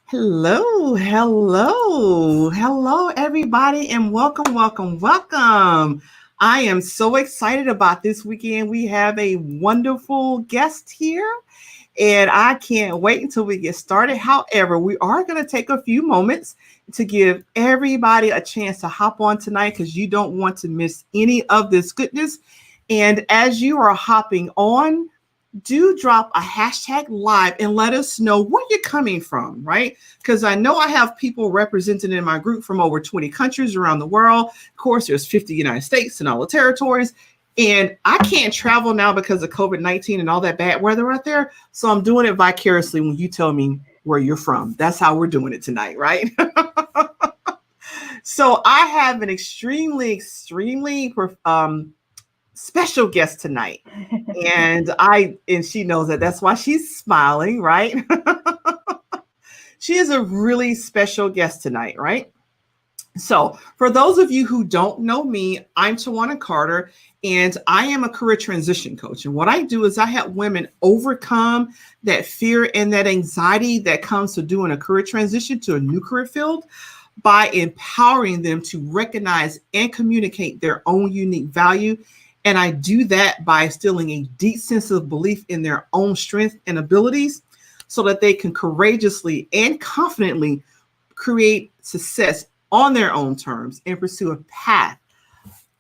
Hello, everybody, and welcome. I am so excited about this weekend. We have a wonderful guest here, and I can't wait until we get started. However, we are going to take a few moments to give everybody a chance to hop on tonight because you don't want to miss any of this goodness. And as you are hopping on, do drop a hashtag live and let us know where you're coming from, right? Because I know I have people represented in my group from over 20 countries around the world. Of course, there's 50 United States and all the territories. And I can't travel now because of COVID-19 and all that bad weather out there. So I'm doing it vicariously when you tell me where you're from. That's how we're doing it tonight, right? So I have an extremely special guest tonight. And she knows that. That's why she's smiling, right? She is a really special guest tonight, right? So for those of you who don't know me, I'm Twanna Carter, and I am a career transition coach. And what I do is I help women overcome that fear and that anxiety that comes to doing a career transition to a new career field by empowering them to recognize and communicate their own unique value. And I do that by instilling a deep sense of belief in their own strength and abilities so that they can courageously and confidently create success on their own terms and pursue a path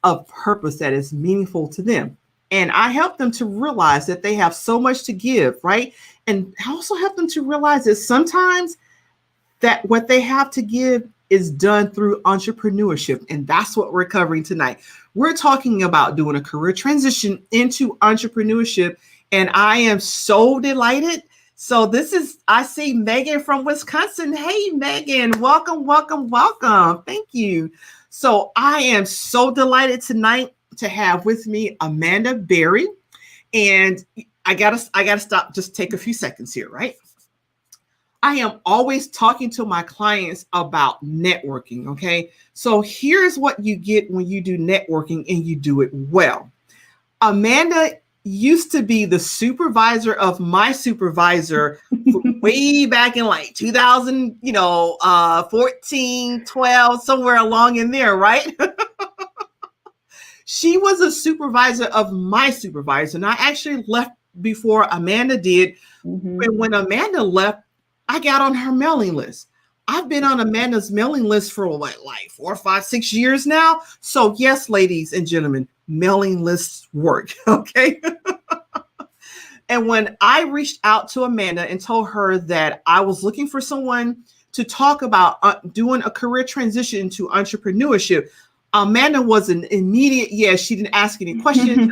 of purpose that is meaningful to them. And I help them to realize that they have so much to give, right? And I also help them to realize that sometimes that what they have to give is done through entrepreneurship. And that's what we're covering tonight. We're talking about doing a career transition into entrepreneurship. And I am so delighted. So I see Megan from Wisconsin. Hey, Megan, welcome. Thank you. So I am so delighted tonight to have with me Amanda Berry. And I gotta stop, just take a few seconds here, right? I am always talking to my clients about networking, okay? So here's what you get when you do networking and you do it well. Amanda used to be the supervisor of my supervisor way back in like 2014, 12, somewhere along in there, right? She was a supervisor of my supervisor, and I actually left before Amanda did. Mm-hmm. When Amanda left, I got on her mailing list. I've been on Amanda's mailing list for like 4, 5, 6 years now. So yes, ladies and gentlemen, mailing lists work, okay? And when I reached out to Amanda and told her that I was looking for someone to talk about doing a career transition into entrepreneurship, Amanda was an immediate yes. She didn't ask any questions.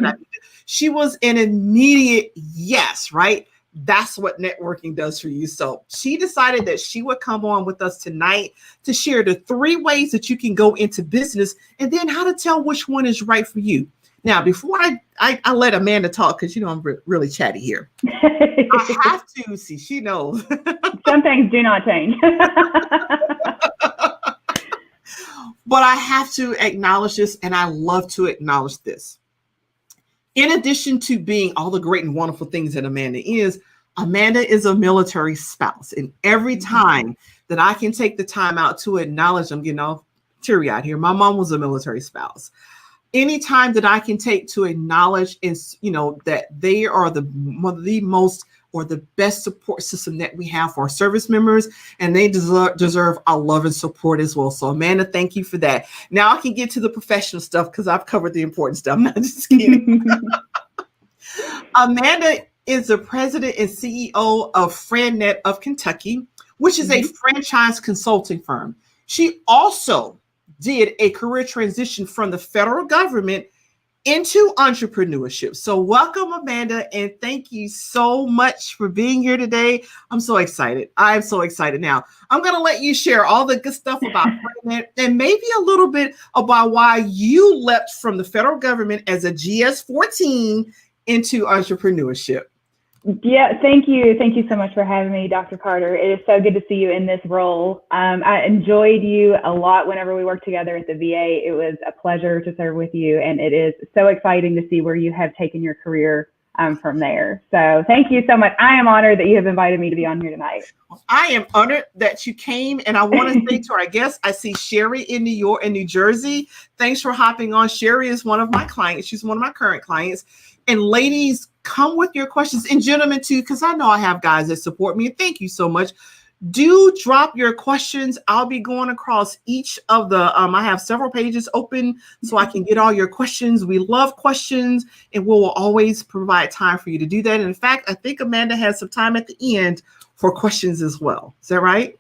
She was an immediate yes, right? That's what networking does for you. So she decided that she would come on with us tonight to share the 3 ways that you can go into business and then how to tell which one is right for you. Now, before I let Amanda talk, because I'm really chatty here. I have to see, she knows. Some things do not change. But I have to acknowledge this, and I love to acknowledge this. In addition to being all the great and wonderful things that Amanda is a military spouse. And every time that I can take the time out to acknowledge, I'm getting all teary-eyed here. My mom was a military spouse. Anytime that I can take to acknowledge is, that they are one of the most or the best support system that we have for our service members, and they deserve our love and support as well. So Amanda, thank you for that. Now I can get to the professional stuff because I've covered the important stuff. I'm not just kidding. Amanda is the president and CEO of FranNet of Kentucky, which is a franchise consulting firm. She also did a career transition from the federal government into entrepreneurship. So welcome, Amanda, and thank you so much for being here today. I'm so excited. I'm so excited. Now, I'm going to let you share all the good stuff about FranNet and maybe a little bit about why you leapt from the federal government as a GS-14 into entrepreneurship. Yeah, thank you. Thank you so much for having me, Dr. Carter. It is so good to see you in this role. I enjoyed you a lot whenever we worked together at the VA. It was a pleasure to serve with you, and it is so exciting to see where you have taken your career from there. So thank you so much. I am honored that you have invited me to be on here tonight. I am honored that you came, and I want to say to our guests, I see Sherry in New York and New Jersey. Thanks for hopping on. Sherry is one of my clients. She's one of my current clients. And ladies, come with your questions, and gentlemen too, because I know I have guys that support me. And thank you so much. Do drop your questions. I'll be going across each of the, I have several pages open so I can get all your questions. We love questions, and we'll always provide time for you to do that. And in fact, I think Amanda has some time at the end for questions as well. Is that right?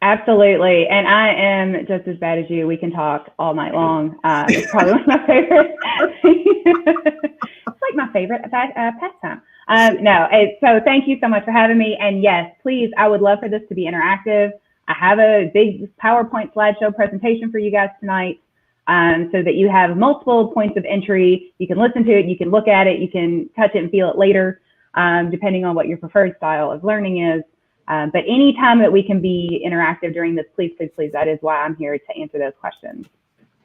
Absolutely. And I am just as bad as you. We can talk all night long. It's probably one of my favorite. It's like my favorite pastime. So thank you so much for having me. And yes, please, I would love for this to be interactive. I have a big PowerPoint slideshow presentation for you guys tonight, so that you have multiple points of entry. You can listen to it, you can look at it, you can touch it and feel it later, depending on what your preferred style of learning is. But anytime that we can be interactive during this, please, please, please, that is why I'm here to answer those questions.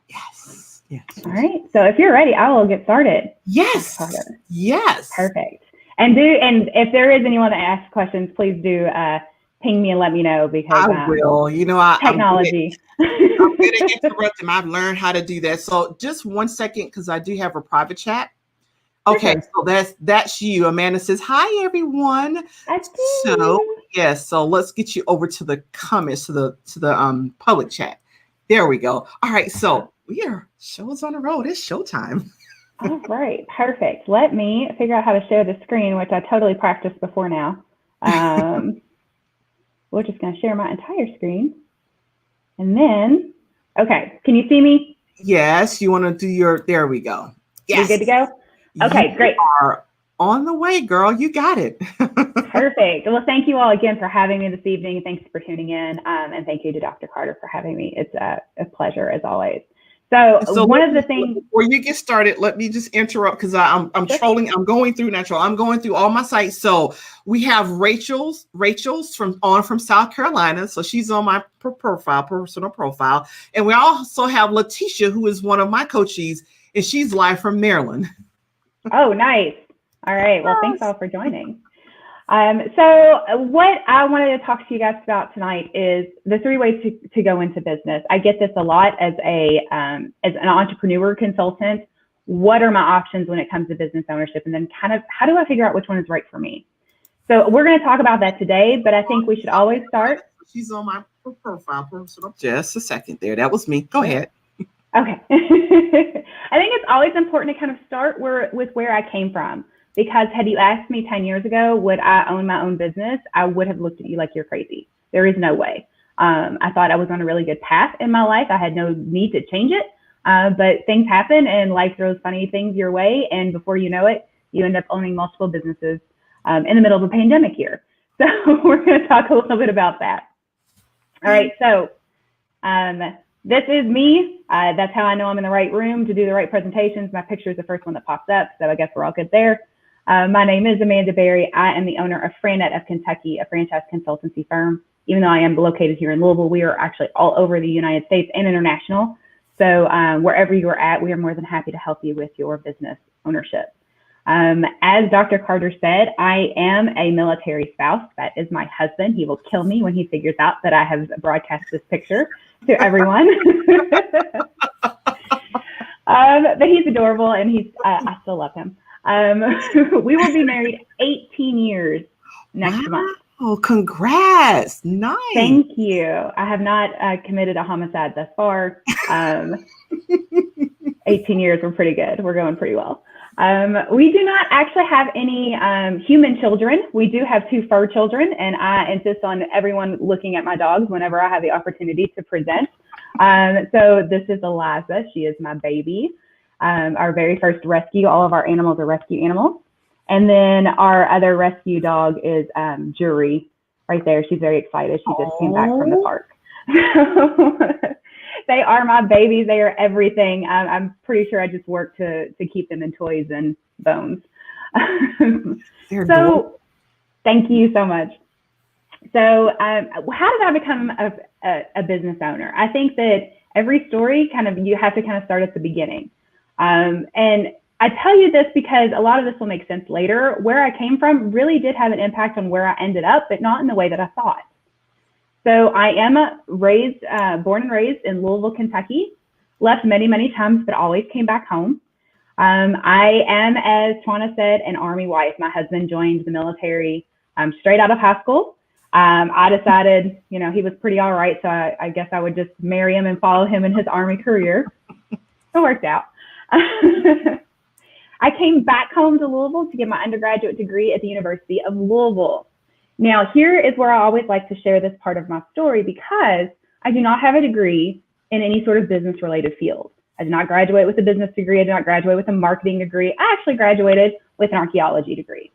Yes. Yes. All right. So if you're ready, I will get started. Yes. Yes. Perfect. And if there is anyone that asks questions, please do ping me and let me know, because I will. Technology. I'm good at interrupting. I've learned how to do that. So just 1 second, because I do have a private chat. Okay, so that's you. Amanda says, hi, everyone. So yes, so let's get you over to the comments, to the public chat. There we go. All right, so show's on the road. It's showtime. All right, perfect. Let me figure out how to share the screen, which I totally practiced before now. We're just going to share my entire screen. And then, okay, can you see me? Yes, you want to do there we go. Yes. You're good to go? Okay, great. You are on the way, girl. You got it. Perfect. Well, thank you all again for having me this evening. Thanks for tuning in. And thank you to Dr. Carter for having me. It's a pleasure as always. So one of the things, before you get started, let me just interrupt, because I'm trolling. I'm going through all my sites. So we have Rachel's from South Carolina. So she's on my personal profile. And we also have Letitia, who is one of my coaches, and she's live from Maryland. Oh, nice. All right. Well, thanks all for joining. So what I wanted to talk to you guys about tonight is the 3 ways to go into business. I get this a lot as an entrepreneur consultant. What are my options when it comes to business ownership? And then kind of, how do I figure out which one is right for me? So we're going to talk about that today, but I think we should always start. She's on my profile. Just a second there. That was me. Go ahead. Okay. I think it's always important to kind of start with where I came from. Because had you asked me 10 years ago, would I own my own business? I would have looked at you like you're crazy. There is no way. I thought I was on a really good path in my life. I had no need to change it, but things happen and life throws funny things your way. And before you know it, you end up owning multiple businesses in the middle of a pandemic year. So we're going to talk a little bit about that. All right. So this is me. That's how I know I'm in the right room to do the right presentations. My picture is the first one that pops up. So I guess we're all good there. My name is Amanda Berry. I am the owner of Franet of Kentucky, a franchise consultancy firm. Even though I am located here in Louisville, we are actually all over the United States and international. So wherever you are at, we are more than happy to help you with your business ownership. As Dr. Carter said, I am a military spouse. That is my husband. He will kill me when he figures out that I have broadcast this picture to everyone. But he's adorable, and I still love him. We will be married 18 years next month. Oh, congrats. Nice. Thank you. I have not committed a homicide thus far. 18 years, we're pretty good. We're going pretty well. We do not actually have any human children. We do have 2 fur children, and I insist on everyone looking at my dogs whenever I have the opportunity to present. So this is Eliza. She is my baby. Our very first rescue. All of our animals are rescue animals. And then our other rescue dog is Jury right there. She's very excited. She just came back from the park. They are my babies. They are everything. I'm pretty sure I just work to keep them in toys and bones. So thank you so much. So how did I become a business owner? I think that every story you have to kind of start at the beginning. And I tell you this because a lot of this will make sense later. Where I came from really did have an impact on where I ended up, but not in the way that I thought. So I am born and raised in Louisville, Kentucky, left many, many times, but always came back home. I am, as Twanna said, an Army wife. My husband joined the military straight out of high school. I decided, he was pretty all right, so I guess I would just marry him and follow him in his Army career. It worked out. I came back home to Louisville to get my undergraduate degree at the University of Louisville. Now, here is where I always like to share this part of my story, because I do not have a degree in any sort of business-related field. I did not graduate with a business degree. I did not graduate with a marketing degree. I actually graduated with an archaeology degree.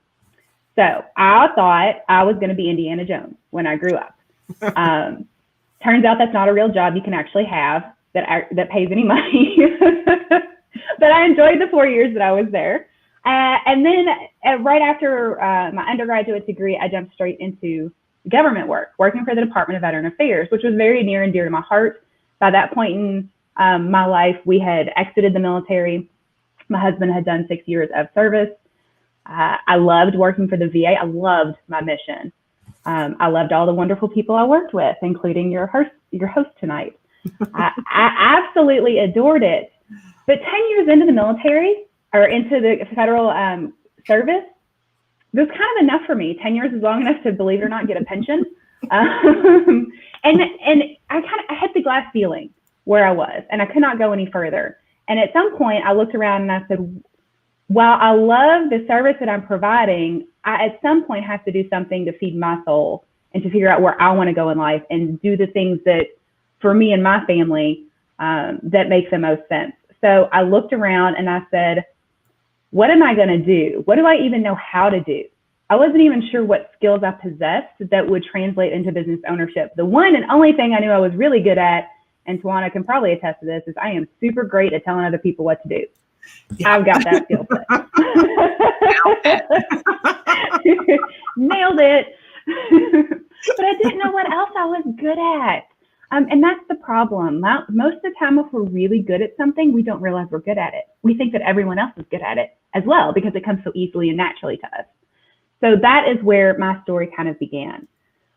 So I thought I was going to be Indiana Jones when I grew up. Turns out that's not a real job you can actually have that pays any money. But I enjoyed the 4 years that I was there. And then right after my undergraduate degree, I jumped straight into government work, working for the Department of Veteran Affairs, which was very near and dear to my heart. By that point in my life, we had exited the military. My husband had done 6 years of service. I loved working for the VA. I loved my mission. I loved all the wonderful people I worked with, including your host tonight. I absolutely adored it. But 10 years into the military, or into the federal service, it was kind of enough for me. 10 years is long enough to, believe it or not, get a pension. And I had the glass ceiling where I was, and I could not go any further. And at some point, I looked around and I said, while I love the service that I'm providing, I at some point have to do something to feed my soul and to figure out where I want to go in life and do the things that, for me and my family, that makes the most sense. So I looked around and I said, what am I going to do? What do I even know how to do? I wasn't even sure what skills I possessed that would translate into business ownership. The one and only thing I knew I was really good at, and Twanna can probably attest to this, is I am super great at telling other people what to do. Yeah. I've got that skill set. Nailed it. But I didn't know what else I was good at. And that's the problem. Most of the time, if we're really good at something, we don't realize we're good at it. We think that everyone else is good at it as well, because it comes so easily and naturally to us. So that is where my story kind of began.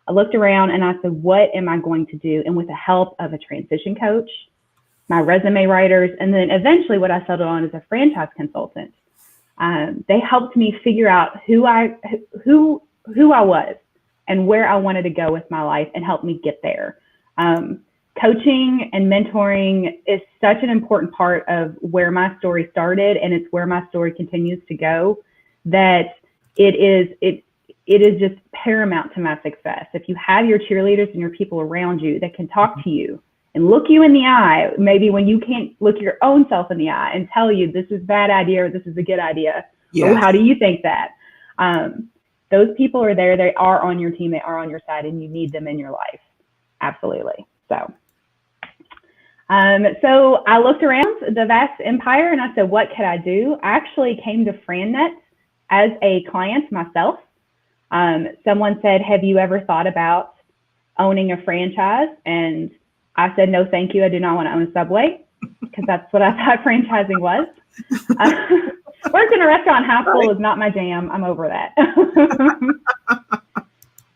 I looked around and I said, what am I going to do? And with the help of a transition coach, my resume writers, and then eventually what I settled on is a franchise consultant. They helped me figure out who I was and where I wanted to go with my life, and helped me get there. Coaching and mentoring is such an important part of where my story started, and it's where my story continues to go, that it is just paramount to my success. If you have your cheerleaders and your people around you that can talk to you and look you in the eye, maybe when you can't look your own self in the eye, and tell you this is a bad idea or this is a good idea, yes. Or how do you think that? Those people are there. They are on your team. They are on your side, and you need them in your life. Absolutely. So I looked around the vast empire and I said, what could I do? I actually came to FranNet as a client myself. Someone said, have you ever thought about owning a franchise? And I said, no, thank you. I do not want to own a Subway, because that's what I thought franchising was. Worked in a restaurant in high school is not my jam. I'm over that.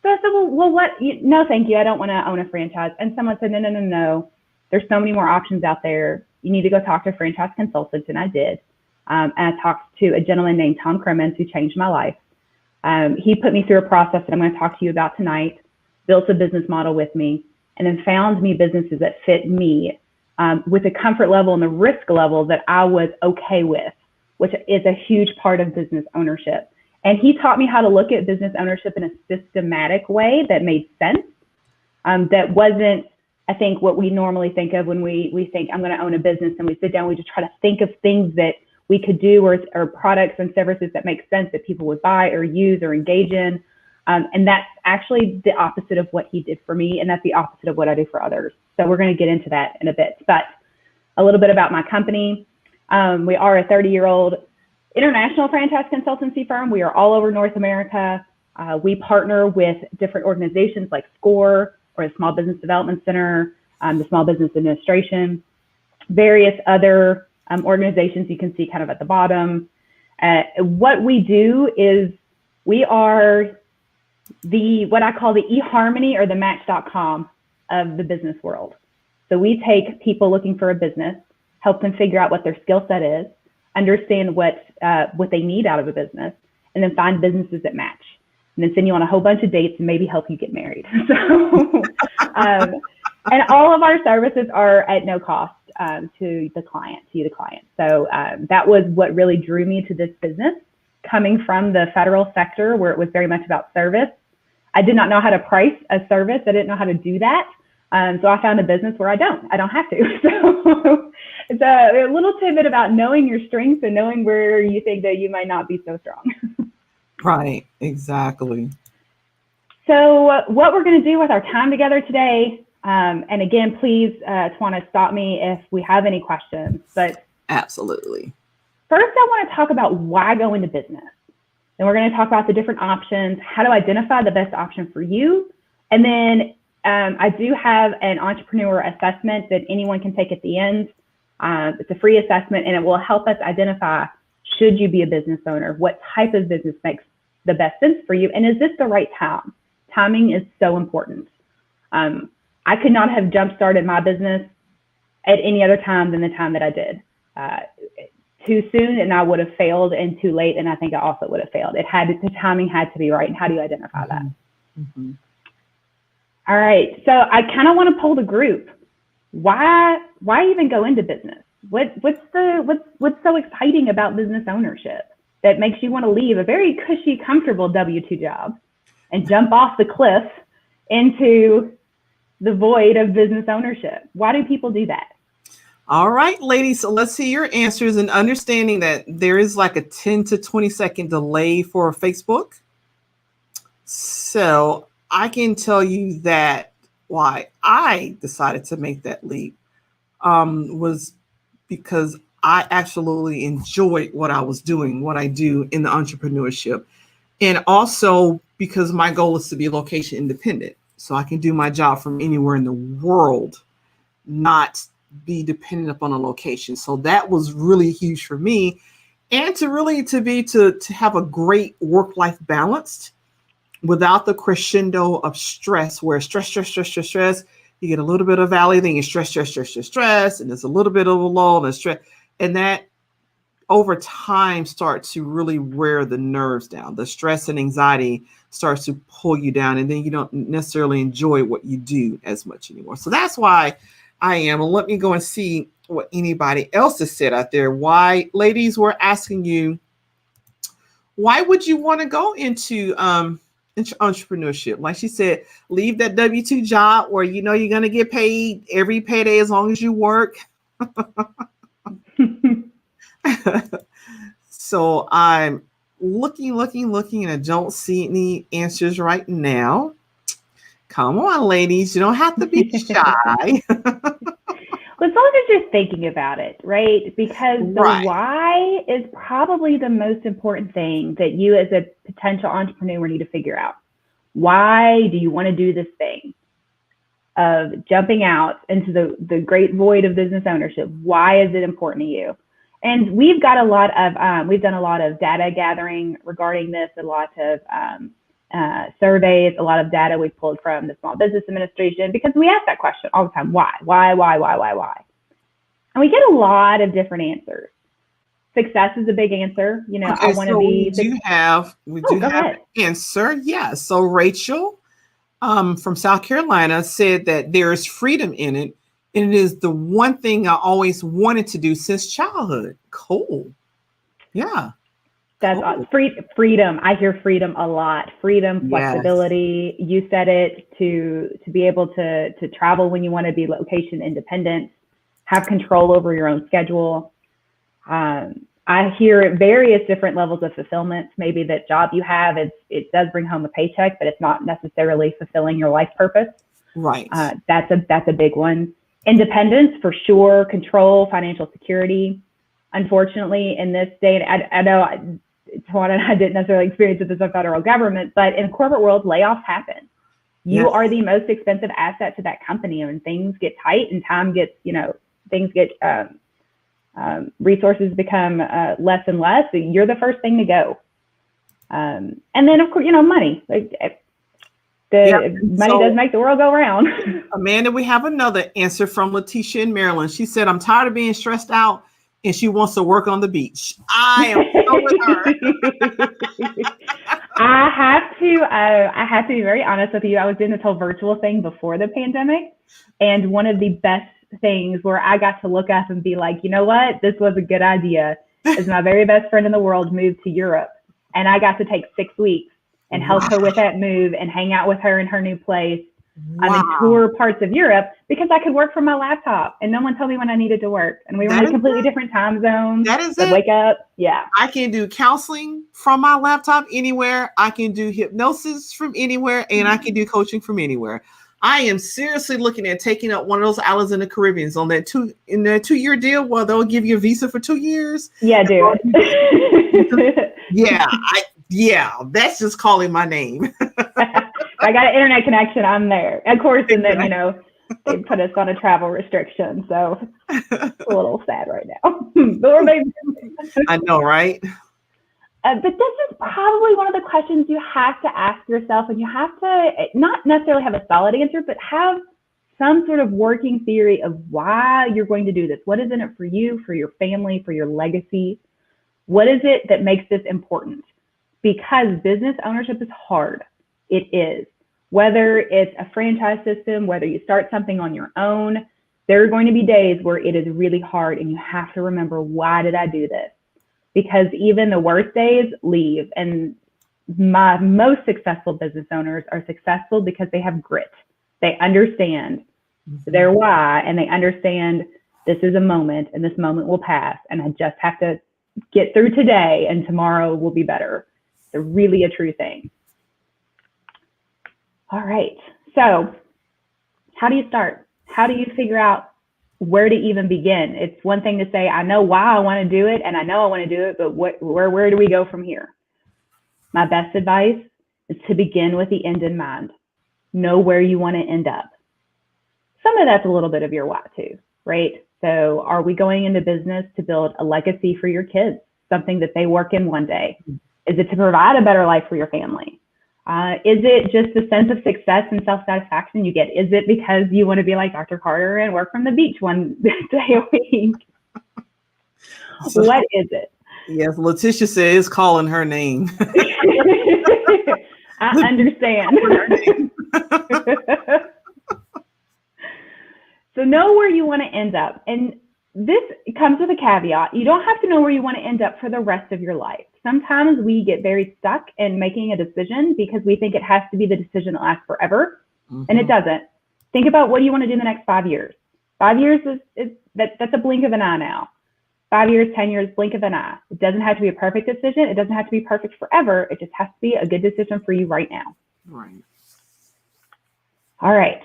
So I said, well, what? No, thank you. I don't want to own a franchise. And someone said, no. There's so many more options out there. You need to go talk to franchise consultants. And I did. And I talked to a gentleman named Tom Crimmins, who changed my life. He put me through a process that I'm going to talk to you about tonight, built a business model with me, and then found me businesses that fit me with the comfort level and the risk level that I was okay with, which is a huge part of business ownership. And he taught me how to look at business ownership in a systematic way that made sense. That wasn't, I think, what we normally think of when we think I'm going to own a business, and we sit down, we just try to think of things that we could do, or products and services that make sense that people would buy or use or engage in. And that's actually the opposite of what he did for me. And that's the opposite of what I do for others. So we're going to get into that in a bit. But a little bit about my company. We are a 30-year-old international franchise consultancy firm. We are all over North America. We partner with different organizations like SCORE, or the Small Business Development Center, the Small Business Administration, various other organizations you can see kind of at the bottom. What we do is we are what I call the eHarmony or the Match.com of the business world. So we take people looking for a business, help them figure out what their skill set is, understand what they need out of a business, and then find businesses that match. And then send you on a whole bunch of dates and maybe help you get married. So, and all of our services are at no cost to the client, So that was what really drew me to this business, coming from the federal sector where it was very much about service. I did not know how to price a service. I didn't know how to do that. So I found a business where I don't have to. So it's a little tidbit about knowing your strengths and knowing where you think that you might not be so strong. Right, exactly. So what we're going to do with our time together today, and again, please, Twanna, stop me if we have any questions. But absolutely. First, I want to talk about why go into business. Then we're going to talk about the different options, how to identify the best option for you. And then I do have an entrepreneur assessment that anyone can take at the end. It's a free assessment, and it will help us identify, should you be a business owner? What type of business makes the best sense for you? And is this the right time? Timing is so important. I could not have jump-started my business at any other time than the time that I did. Too soon, and I would have failed, and too late, and I think I also would have failed. The timing had to be right. And how do you identify that? Mm-hmm. All right. So I kind of want to poll the group. Why even go into business? What's so exciting about business ownership that makes you want to leave a very cushy, comfortable W-2 job and jump off the cliff into the void of business ownership? Why do people do that? All right, ladies. So let's see your answers, and understanding that there is like a 10 to 20-second delay for Facebook. So I can tell you that why I decided to make that leap was because I absolutely enjoyed what I was doing, what I do in the entrepreneurship. And also because my goal is to be location independent. So I can do my job from anywhere in the world, not be dependent upon a location. So that was really huge for me. And to have a great work-life balance without the crescendo of stress, where stress, you get a little bit of valley, then you stress, and there's a little bit of a lull and stress. And that over time starts to really wear the nerves down. The stress and anxiety starts to pull you down, and then you don't necessarily enjoy what you do as much anymore. So that's why I am. And let me go and see what anybody else has said out there. Why, ladies, we're asking you, why would you want to go into entrepreneurship? Like she said, leave that W-2 job where you know you're going to get paid every payday as long as you work. So I'm looking, and I don't see any answers right now. Come on, ladies. You don't have to be shy. Well, as long as you're thinking about it, right? Because the why is probably the most important thing that you as a potential entrepreneur need to figure out. Why do you want to do this thing of jumping out into the great void of business ownership? Why is it important to you? And we've done a lot of data gathering regarding this, a lot of surveys, a lot of data we've pulled from the Small Business Administration, because we ask that question all the time. Why? And we get a lot of different answers. Success is a big answer. You know, I want to be. We do have an answer. Yeah. So Rachel from South Carolina said that there is freedom in it. And it is the one thing I always wanted to do since childhood. Cool. Yeah. That's awesome. Freedom. I hear freedom a lot. Freedom, flexibility. Yes. You said it, to be able to travel when you want to, be location independent, have control over your own schedule. I hear various different levels of fulfillment. Maybe that job you have, it does bring home a paycheck, but it's not necessarily fulfilling your life purpose. Right. That's a big one. Independence for sure. Control, financial security. Unfortunately, in this day, and I know Twanna and I didn't necessarily experience it as a federal government, but in corporate world, layoffs happen. You are the most expensive asset to that company, and things get tight and time gets, things get Resources become less and less. So you're the first thing to go. And then, of course, money. Money does make the world go round. Amanda, we have another answer from Letitia in Maryland. She said, I'm tired of being stressed out, and she wants to work on the beach. I am so with her. I have to be very honest with you. I was doing this whole virtual thing before the pandemic, and one of the best things where I got to look up and be like, you know what, this was a good idea, is my very best friend in the world moved to Europe, and I got to take 6 weeks and help her with that move and hang out with her in her new place. And tour parts of Europe because I could work from my laptop and no one told me when I needed to work. And we were in completely different time zones. That is it. Wake up. Yeah. I can do counseling from my laptop anywhere. I can do hypnosis from anywhere, and I can do coaching from anywhere. I am seriously looking at taking up one of those islands in the Caribbean on that 2-year deal where they'll give you a visa for 2 years. Yeah, do it. Yeah, that's just calling my name. I got an internet connection. I'm there. Of course, and then, they put us on a travel restriction. So it's a little sad right now. I know, right? But this is probably one of the questions you have to ask yourself, and you have to not necessarily have a solid answer, but have some sort of working theory of why you're going to do this. What is in it for you, for your family, for your legacy? What is it that makes this important? Because business ownership is hard. It is. Whether it's a franchise system, whether you start something on your own, there are going to be days where it is really hard and you have to remember, why did I do this? Because even the worst days leave. And my most successful business owners are successful because they have grit. They understand their why, and they understand this is a moment and this moment will pass. And I just have to get through today and tomorrow will be better. It's really a true thing. All right. So how do you start? How do you figure out where to even begin? It's one thing to say, I know why I want to do it, and I know I want to do it, but where do we go from here? My best advice is to begin with the end in mind. Know where you want to end up. Some of that's a little bit of your why too, right? So are we going into business to build a legacy for your kids, something that they work in one day? Is it to provide a better life for your family? Is it just the sense of success and self-satisfaction you get? Is it because you want to be like Dr. Carter and work from the beach one day a week? What is it? Yes, Letitia says calling her name. I understand. So know where you want to end up. And this comes with a caveat. You don't have to know where you want to end up for the rest of your life. Sometimes we get very stuck in making a decision because we think it has to be the decision that lasts forever, and it doesn't. Think about, what do you want to do in the next 5 years? 5 years that's a blink of an eye now. 5 years, 10 years, blink of an eye. It doesn't have to be a perfect decision. It doesn't have to be perfect forever. It just has to be a good decision for you right now. Right. All right.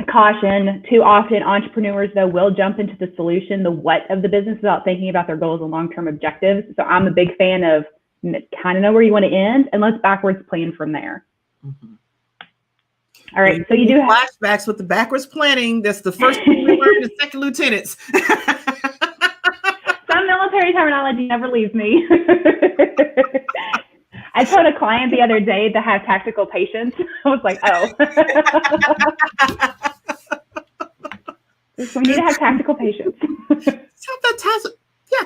Caution, too often entrepreneurs, though, will jump into the solution, the what of the business, without thinking about their goals and long-term objectives. So I'm a big fan of kind of know where you want to end, and let's backwards plan from there. All right, so you do have flashbacks with the backwards planning. That's the first thing we learned as second lieutenants. Some military terminology never leaves me. I told a client the other day to have tactical patience. I was like, oh. So we need to have tactical patience.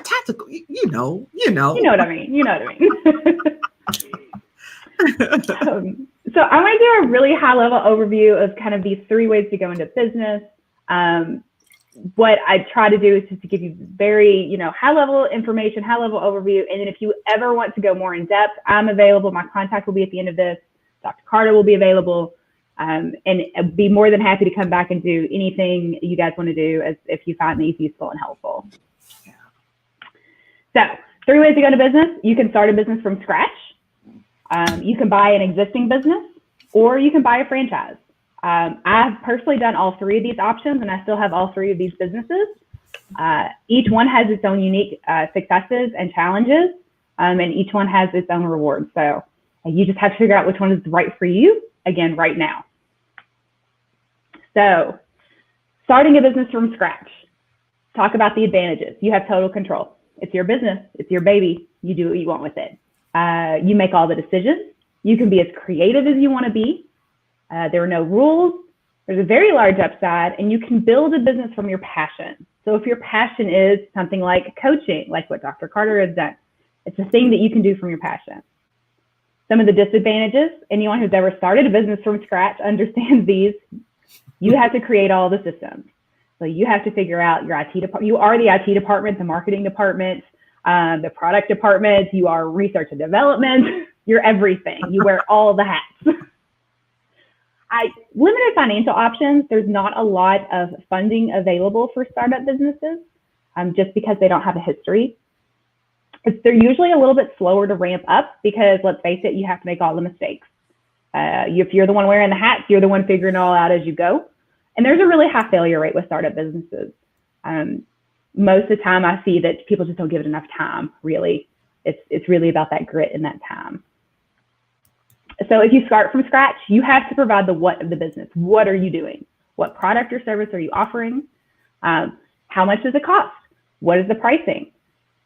Tactical. You know. You know what I mean. So I want to do a really high level overview of kind of these 3 ways to go into business. What I try to do is just to give you very, high level information, high level overview. And then if you ever want to go more in depth, I'm available. My contact will be at the end of this. Dr. Carter will be available. And I'd be more than happy to come back and do anything you guys want to do if you find these useful and helpful. So 3 ways to go into business. You can start a business from scratch. You can buy an existing business, or you can buy a franchise. I've personally done all 3 of these options, and I still have all 3 of these businesses. Each one has its own unique successes and challenges, and each one has its own rewards. So you just have to figure out which one is right for you, again, right now. So starting a business from scratch. talk about the advantages. You have total control. It's your business. It's your baby. You do what you want with it. You make all the decisions. You can be as creative as you want to be. There are no rules. There's a very large upside, and you can build a business from your passion. So if your passion is something like coaching, like what Dr. Carter has done, it's a thing that you can do from your passion. Some of the disadvantages, anyone who's ever started a business from scratch understands these. You have to create all the systems. So you have to figure out your IT department. You are the IT department, the marketing department, the product department. You are research and development. You're everything. You wear all the hats. Limited financial options. There's not a lot of funding available for startup businesses just because they don't have a history. They're usually a little bit slower to ramp up because, let's face it, you have to make all the mistakes. If you're the one wearing the hats, you're the one figuring it all out as you go. And there's a really high failure rate with startup businesses. Most of the time I see that people just don't give it enough time, really. It's really about that grit and that time. So if you start from scratch, you have to provide the what of the business. What are you doing? What product or service are you offering? How much does it cost? What is the pricing?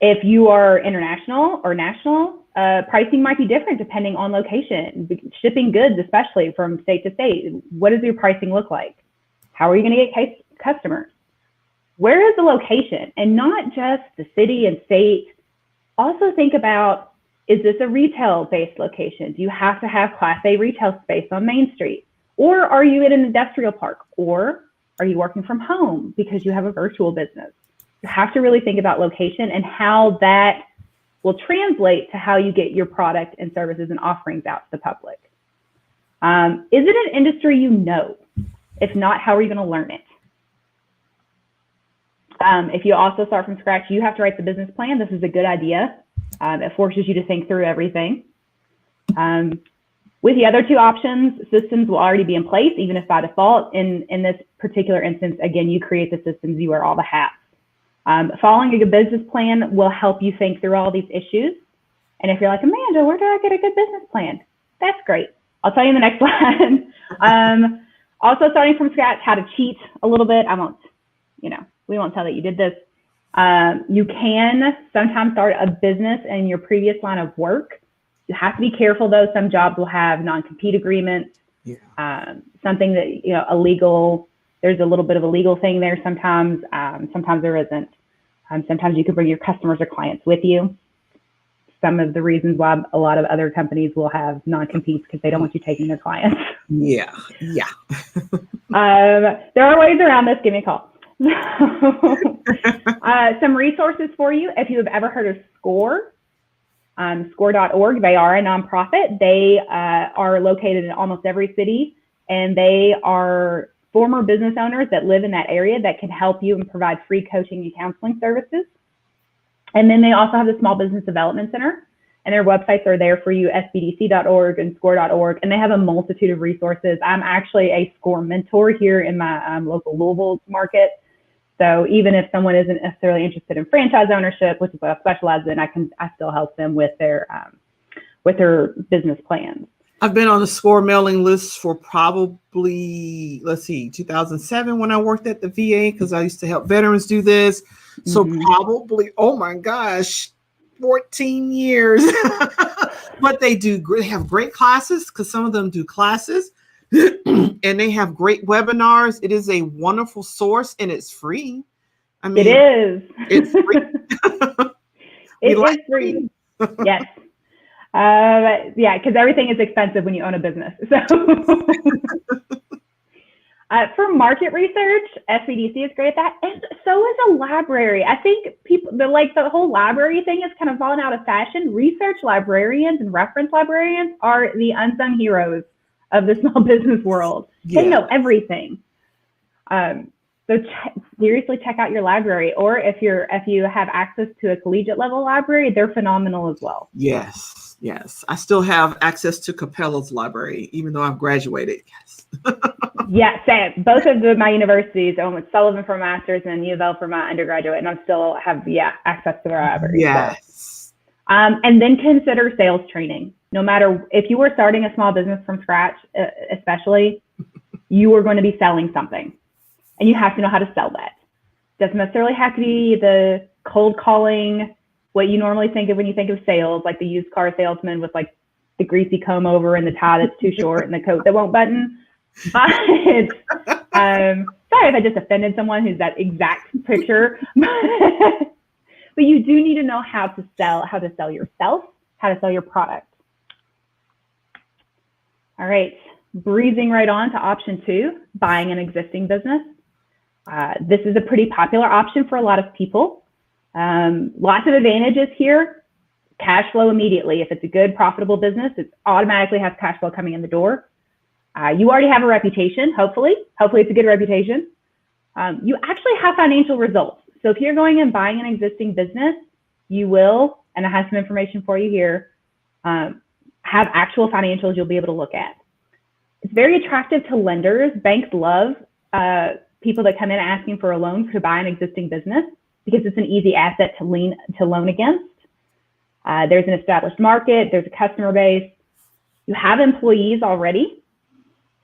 If you are international or national, pricing might be different depending on location. Shipping goods, especially from state to state, what does your pricing look like? How are you going to get customers? Where is the location? And not just the city and state. Also think about, is this a retail-based location? Do you have to have Class A retail space on Main Street? Or are you in an industrial park? Or are you working from home because you have a virtual business? You have to really think about location and how that will translate to how you get your product and services and offerings out to the public. Is it an industry you know? If not, how are you going to learn it? If you also start from scratch, you have to write the business plan. This is a good idea. It forces you to think through everything. With the other two options, systems will already be in place, even if by default. In this particular instance, again, you create the systems, you wear all the hats. Following a good business plan will help you think through all these issues. And if you're like, Amanda, where do I get a good business plan? That's great. I'll tell you in the next one. Also, starting from scratch, how to cheat a little bit. We won't tell that you did this. You can sometimes start a business in your previous line of work. You have to be careful though. Some jobs will have non-compete agreements. Yeah. Something that, illegal. There's a little bit of a legal thing there sometimes. Sometimes there isn't. Sometimes you can bring your customers or clients with you. Some of the reasons why a lot of other companies will have non-competes because they don't want you taking their clients. Yeah. There are ways around this. Give me a call. Some resources for you. If you have ever heard of SCORE, SCORE.org, they are a nonprofit. They are located in almost every city, and they are former business owners that live in that area that can help you and provide free coaching and counseling services. And then they also have the Small Business Development Center, and their websites are there for you, sbdc.org and score.org, and they have a multitude of resources. I'm actually a SCORE mentor here in my local Louisville market. So even if someone isn't necessarily interested in franchise ownership, which is what I specialize in, I still help them with their business plans. I've been on the SCORE mailing list for probably, 2007 when I worked at the VA, because I used to help veterans do this. So probably, oh my gosh, 14 years. But they have great classes, because some of them do classes. And they have great webinars. It is a wonderful source, and it's free. I mean, it is. It's free. It is free. Yes. Because everything is expensive when you own a business. So for market research, SBDC is great at that, and so is a library. I think the whole library thing is kind of fallen out of fashion. Research librarians and reference librarians are the unsung heroes of the small business world. Yeah. They know everything. So seriously check out your library, or if you have access to a collegiate level library, they're phenomenal as well. Yes. I still have access to Capella's library, even though I've graduated. Yes. Yeah, same. Both of my universities, I went with Sullivan for a master's and U of L for my undergraduate, and I still have access to their library. Yes. So. And then consider sales training. No matter if you were starting a small business from scratch, especially, you are going to be selling something, and you have to know how to sell that. Doesn't necessarily have to be the cold calling, what you normally think of when you think of sales, like the used car salesman with like the greasy comb over and the tie that's too short and the coat that won't button. But sorry if I just offended someone who's that exact picture. But you do need to know how to sell yourself, how to sell your product. All right, breezing right on to option 2, buying an existing business. This is a pretty popular option for a lot of people. Lots of advantages here. Cash flow immediately. If it's a good, profitable business, it automatically has cash flow coming in the door. You already have a reputation, hopefully. Hopefully it's a good reputation. You actually have financial results. So if you're going and buying an existing business, you will, and I have some information for you here, have actual financials you'll be able to look at. It's very attractive to lenders. Banks love people that come in asking for a loan to buy an existing business because it's an easy asset to loan against. There's an established market, there's a customer base. You have employees already.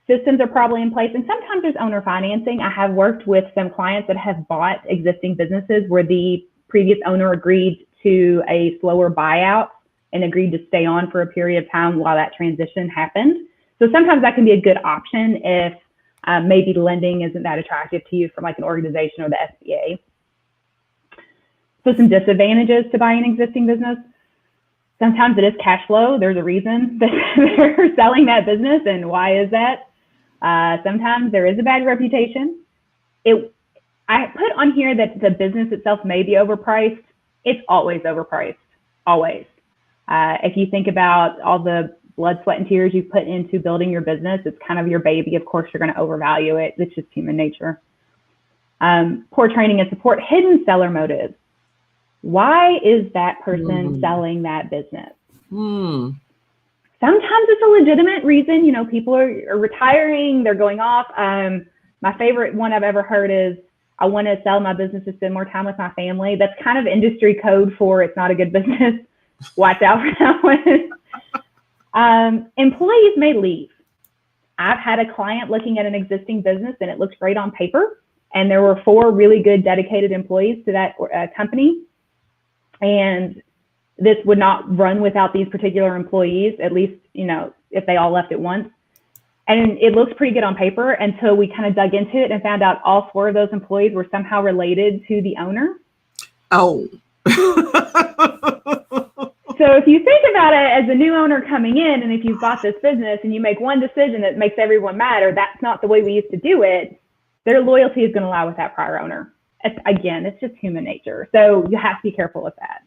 Systems are probably in place, and sometimes there's owner financing. I have worked with some clients that have bought existing businesses where the previous owner agreed to a slower buyout and agreed to stay on for a period of time while that transition happened. So sometimes that can be a good option if maybe lending isn't that attractive to you from like an organization or the SBA. So some disadvantages to buying an existing business. Sometimes it is cash flow. There's a reason that they're selling that business, and why is that? Sometimes there is a bad reputation. I put on here that the business itself may be overpriced. It's always overpriced, always. If you think about all the blood, sweat, and tears you've put into building your business, it's kind of your baby. Of course, you're going to overvalue it. It's just human nature. Poor training and support, hidden seller motives. Why is that person selling that business? Sometimes it's a legitimate reason. You know, people are retiring, they're going off. My favorite one I've ever heard is, I want to sell my business to spend more time with my family. That's kind of industry code for it's not a good business. Watch out for that one. Employees may leave. I've had a client looking at an existing business and it looks great on paper. And there were 4 really good dedicated employees to that company. And this would not run without these particular employees, at least, you know, if they all left at once. And it looks pretty good on paper until we kind of dug into it and found out all 4 of those employees were somehow related to the owner. Oh. So if you think about it as a new owner coming in, and if you've bought this business and you make one decision that makes everyone mad, or that's not the way we used to do it, their loyalty is going to lie with that prior owner. It's just human nature. So you have to be careful with that.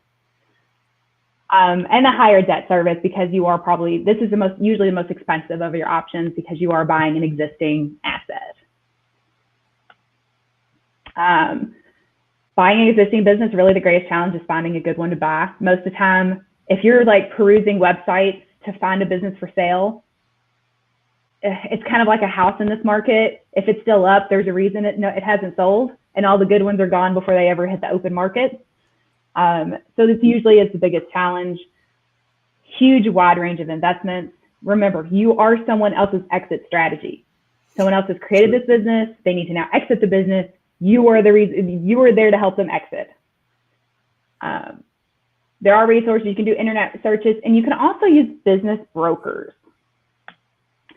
And a higher debt service, because you are probably, this is usually the most expensive of your options because you are buying an existing asset. Buying an existing business, really the greatest challenge is finding a good one to buy. Most of the time, if you're like perusing websites to find a business for sale, it's kind of like a house in this market. If it's still up, there's a reason it hasn't sold, and all the good ones are gone before they ever hit the open market. So this usually is the biggest challenge. Huge wide range of investments. Remember, you are someone else's exit strategy. Someone else has created this business. They need to now exit the business. You are the reason. You are there to help them exit. There are resources. You can do internet searches, and you can also use business brokers.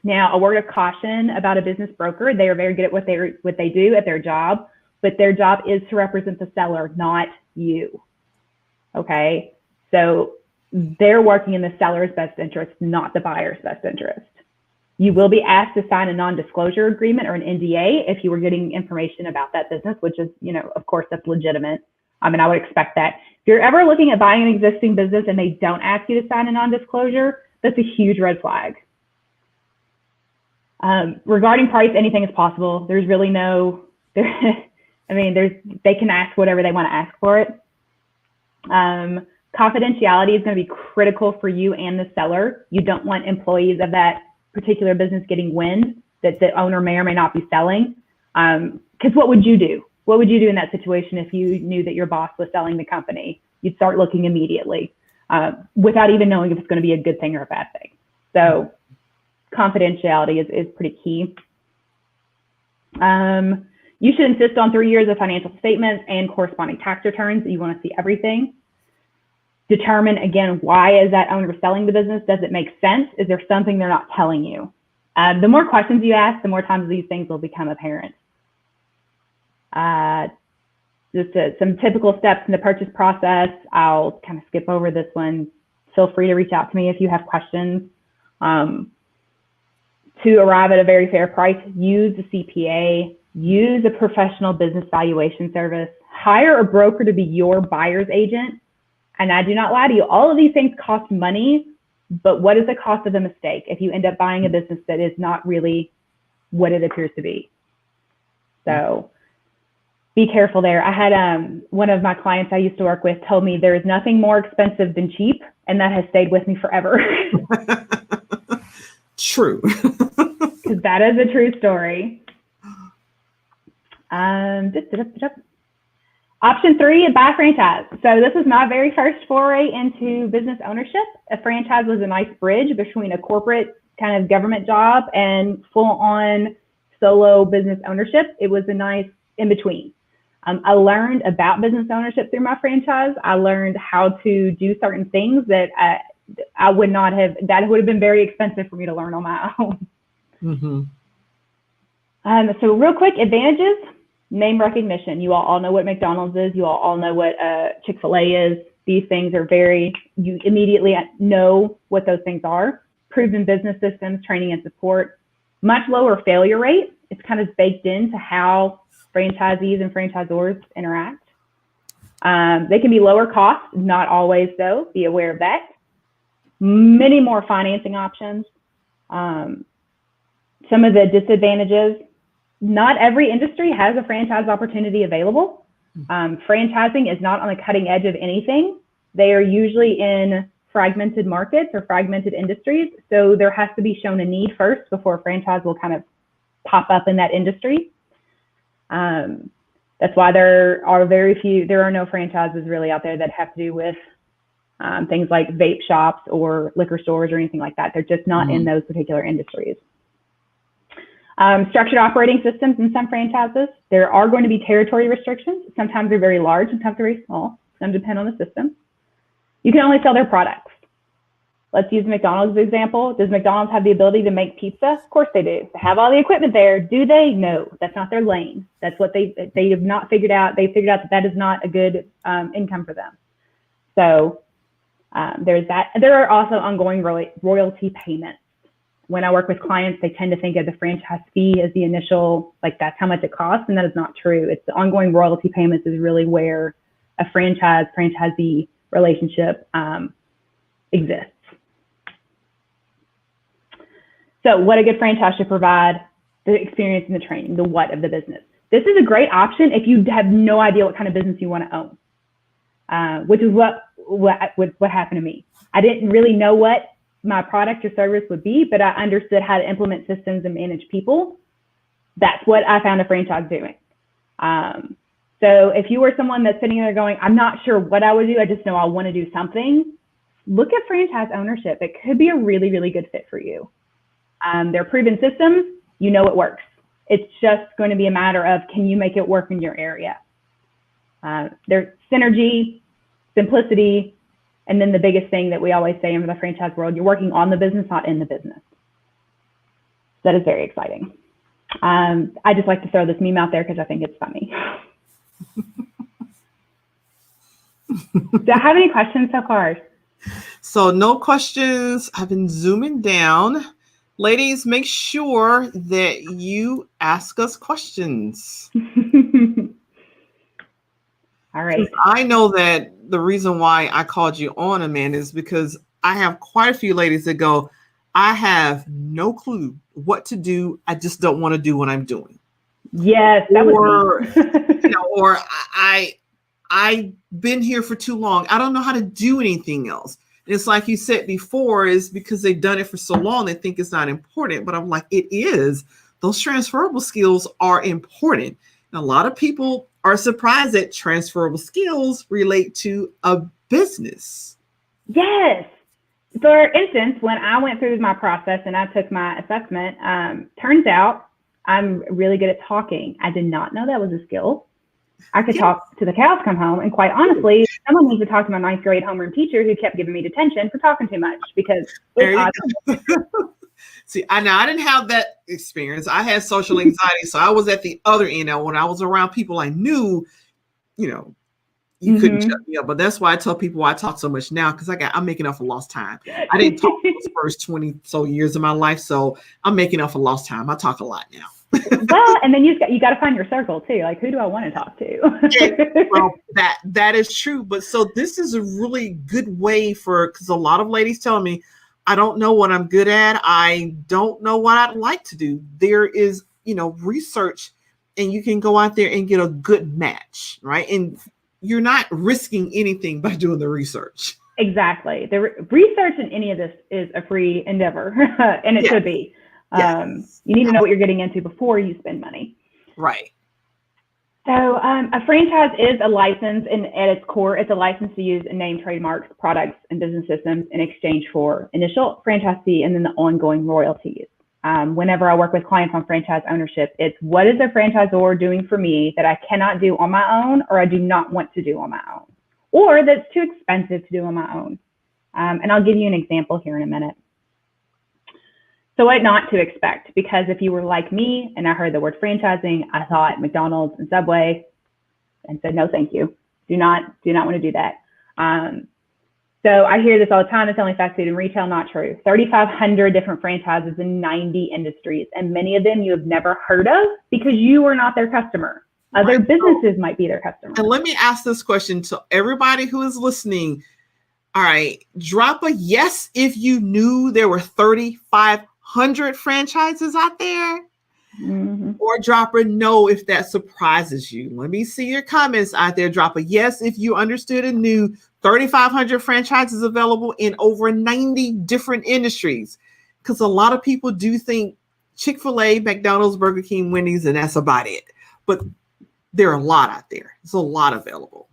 Now, a word of caution about a business broker: they are very good at what they do at their job, but their job is to represent the seller, not you. Okay, so they're working in the seller's best interest, not the buyer's best interest. You will be asked to sign a non-disclosure agreement or an NDA if you were getting information about that business, which is, you know, of course, that's legitimate. I mean, I would expect that. If you're ever looking at buying an existing business and they don't ask you to sign a non-disclosure, that's a huge red flag. Regarding price, anything is possible. There's really no, they can ask whatever they want to ask for it. Confidentiality is going to be critical for you and the seller. You don't want employees of that particular business getting wind that the owner may or may not be selling. Because what would you do? What would you do in that situation if you knew that your boss was selling the company? You'd start looking immediately without even knowing if it's going to be a good thing or a bad thing. So confidentiality is pretty key. You should insist on 3 years of financial statements and corresponding tax returns. You want to see everything. Determine, again, why is that owner selling the business? Does it make sense? Is there something they're not telling you? The more questions you ask, the more times these things will become apparent. Some typical steps in the purchase process. I'll kind of skip over this one. Feel free to reach out to me if you have questions. To arrive at a very fair price, use a CPA, use a professional business valuation service, hire a broker to be your buyer's agent. And I do not lie to you, all of these things cost money, but what is the cost of a mistake if you end up buying a business that is not really what it appears to be? So be careful there. I had one of my clients I used to work with told me there is nothing more expensive than cheap, and that has stayed with me forever. True. Because that is a true story. Option 3, buy franchise. So this is my very first foray into business ownership. A franchise was a nice bridge between a corporate kind of government job and full-on solo business ownership. It was a nice in-between. I learned about business ownership through my franchise. I learned how to do certain things that I would not have, that would have been very expensive for me to learn on my own. Mm-hmm. So real quick, advantages, name recognition. You all know what McDonald's is. You all know what Chick-fil-A is. These things are you immediately know what those things are. Proven business systems, training and support. Much lower failure rate. It's kind of baked into how franchisees and franchisors interact. They can be lower cost, not always though, be aware of that. Many more financing options. Some of the disadvantages, not every industry has a franchise opportunity available. Franchising is not on the cutting edge of anything. They are usually in fragmented markets or fragmented industries. So there has to be shown a need first before a franchise will kind of pop up in that industry. That's why there are no franchises really out there that have to do with things like vape shops or liquor stores or anything like that. They're just not in those particular industries. Structured operating systems in some franchises. There are going to be territory restrictions. Sometimes they're very large, sometimes they're very small. Some depend on the system. You can only sell their products. Let's use McDonald's example. Does McDonald's have the ability to make pizza? Of course they do. They have all the equipment there. Do they? No, that's not their lane. That's what they have not figured out. They figured out that is not a good income for them. So there's that. There are also ongoing royalty payments. When I work with clients, they tend to think of the franchise fee as the initial, like that's how much it costs, and that is not true. It's the ongoing royalty payments is really where a franchisee relationship exists. So what a good franchise should provide: the experience and the training, the what of the business. This is a great option if you have no idea what kind of business you want to own, which is what happened to me. I didn't really know what my product or service would be, but I understood how to implement systems and manage people. That's what I found a franchise doing. So if you were someone that's sitting there going, I'm not sure what I would do, I just know I want to do something, look at franchise ownership. It could be a really, really good fit for you. They're proven systems, you know it works. It's just going to be a matter of, can you make it work in your area? There's synergy, simplicity, and then the biggest thing that we always say in the franchise world, you're working on the business, not in the business. That is very exciting. I just like to throw this meme out there because I think it's funny. Do I have any questions so far? So no questions. I've been zooming down. Ladies, make sure that you ask us questions. All right. I know that the reason why I called you on, Amanda, is because I have quite a few ladies that go, I have no clue what to do. I just don't want to do what I'm doing. Yes, that was me. Or I've been here for too long. I don't know how to do anything else. It's like you said before, is because they've done it for so long, they think it's not important. But I'm like, it is. Those transferable skills are important. And a lot of people are surprised that transferable skills relate to a business. Yes. For instance, when I went through my process and I took my assessment, turns out I'm really good at talking. I did not know that was a skill. I could talk to the cows come home. And quite honestly, someone needs to talk to my ninth grade homeroom teacher who kept giving me detention for talking too much because See, I didn't have that experience. I had social anxiety. So I was at the other end. Now, when I was around people I knew, you couldn't shut me up. But that's why I tell people why I talk so much now, because I'm making up for lost time. I didn't talk those first 20 so years of my life. So I'm making up for lost time. I talk a lot now. Well, and then you got to find your circle too. Like, who do I want to talk to? Well, that is true. But so this is a really good way because a lot of ladies tell me, I don't know what I'm good at. I don't know what I'd like to do. There is, research, and you can go out there and get a good match, right? And you're not risking anything by doing the research. Exactly. The research in any of this is a free endeavor, and it should be. Yes. You need to know what you're getting into before you spend money. Right. So a franchise is a license, and at its core, it's a license to use and name trademarks, products, and business systems in exchange for initial franchise fee and then the ongoing royalties. Whenever I work with clients on franchise ownership, it's what is a franchisor doing for me that I cannot do on my own, or I do not want to do on my own, or that's too expensive to do on my own. And I'll give you an example here in a minute. So what not to expect, because if you were like me and I heard the word franchising, I thought McDonald's and Subway and said, no, thank you. Do not want to do that. So I hear this all the time. It's only fast food and retail. Not true. 3,500 different franchises in 90 industries. And many of them you have never heard of because you are not their customer. Other businesses might be their customer. And let me ask this question to everybody who is listening. All right. Drop a yes if you knew there were 3,500 franchises out there, or drop a no if that surprises you. Let me see your comments out there. Drop a yes if you understood and knew 3,500 franchises available in over 90 different industries, because a lot of people do think Chick-fil-A, McDonald's, Burger King, Wendy's, and that's about it. But there are a lot out there. There's a lot available.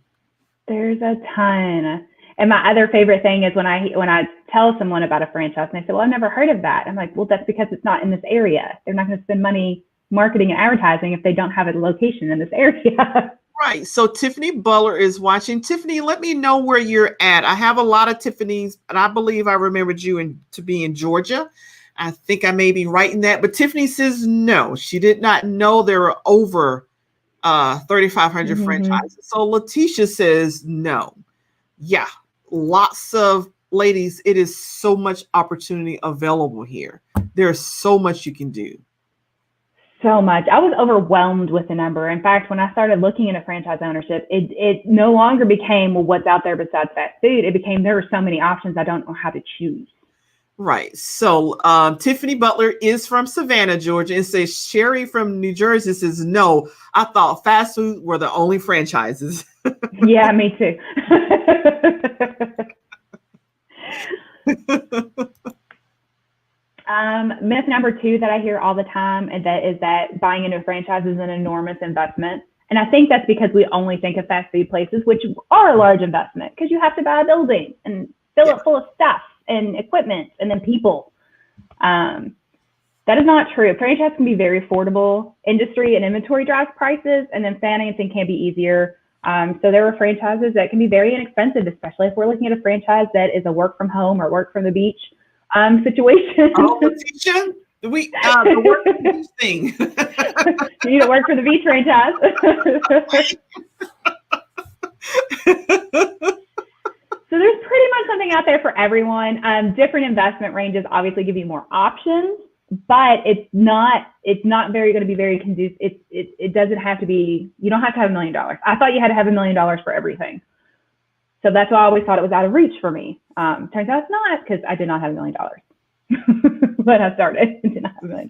There's a ton. And my other favorite thing is when I tell someone about a franchise and they say, well, I've never heard of that. I'm like, well, that's because it's not in this area. They're not going to spend money marketing and advertising if they don't have a location in this area. Right. So Tiffany Butler is watching. Tiffany, let me know where you're at. I have a lot of Tiffany's, but I believe I remembered you to be in Georgia. I think I may be right in that. But Tiffany says no. She did not know there were over 3,500 franchises. So Letitia says no. Yeah. Lots of ladies, it is so much opportunity available here. There's so much you can do. So much. I was overwhelmed with the number. In fact, when I started looking into franchise ownership, it no longer became, well, what's out there besides fast food? It became, there are so many options, I don't know how to choose. Right. So Tiffany Butler is from Savannah, Georgia, and says Sherry from New Jersey says, no, I thought fast food were the only franchises. Yeah, me too. Myth number 2 that I hear all the time, and that is that buying into a franchise is an enormous investment. And I think that's because we only think of fast food places, which are a large investment, because you have to buy a building and fill it full of stuff and equipment and then people. That is not true. Franchise can be very affordable. Industry and inventory drives prices, and then financing can be easier. So there are franchises that can be very inexpensive, especially if we're looking at a franchise that is a work from home or work from the beach situation. Oh, Letitia, the work from the beach thing. You need to work for the beach franchise. So there's pretty much something out there for everyone. Different investment ranges obviously give you more options, but it's not very going to be very conducive. It doesn't have to be, you don't have to have $1 million. I thought you had to have $1 million for everything. So that's why I always thought it was out of reach for me. Turns out it's not, because I did not have $1 million. When I started, I did not have $1 million.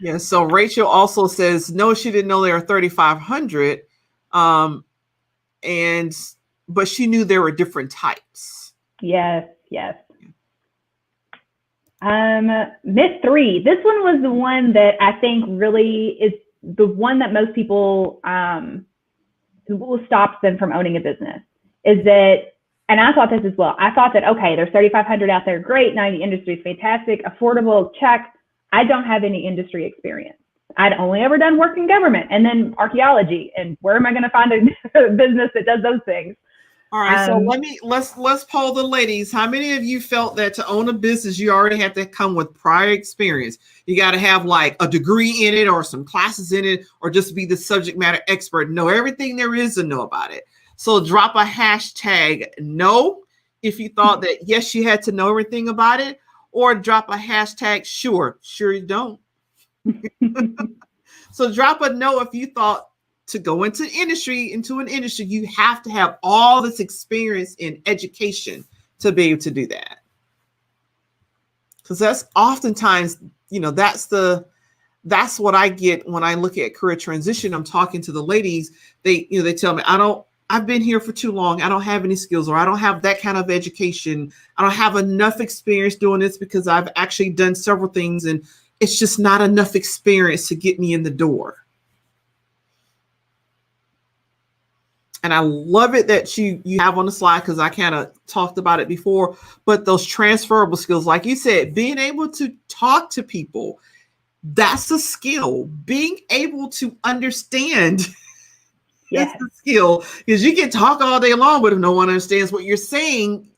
Yeah. So Rachel also says, no, she didn't know there were 3,500. But she knew there were different types. Yes. Myth 3. This one was the one that I think really is the one that most people stops them from owning a business. Is that, and I thought this as well. I thought that, okay, there's 3,500 out there. Great. 90 industries, fantastic. Affordable, check. I don't have any industry experience. I'd only ever done work in government and then archaeology. And where am I going to find a business that does those things? All right, so let's poll the ladies. How many of you felt that to own a business, you already have to come with prior experience? You got to have like a degree in it or some classes in it, or just be the subject matter expert, know everything there is to know about it. So drop a hashtag no if you thought that yes, you had to know everything about it, or drop a hashtag sure you don't. So drop a no if you thought to go into an industry, you have to have all this experience in education to be able to do that. Because that's oftentimes, that's what I get when I look at career transition. I'm talking to the ladies. They tell me, I've been here for too long. I don't have any skills, or I don't have that kind of education. I don't have enough experience doing this because I've actually done several things and it's just not enough experience to get me in the door. And I love it that you have on the slide, because I kind of talked about it before, but those transferable skills, like you said, being able to talk to people, that's a skill. Being able to understand is the skill, because you can talk all day long, but if no one understands what you're saying,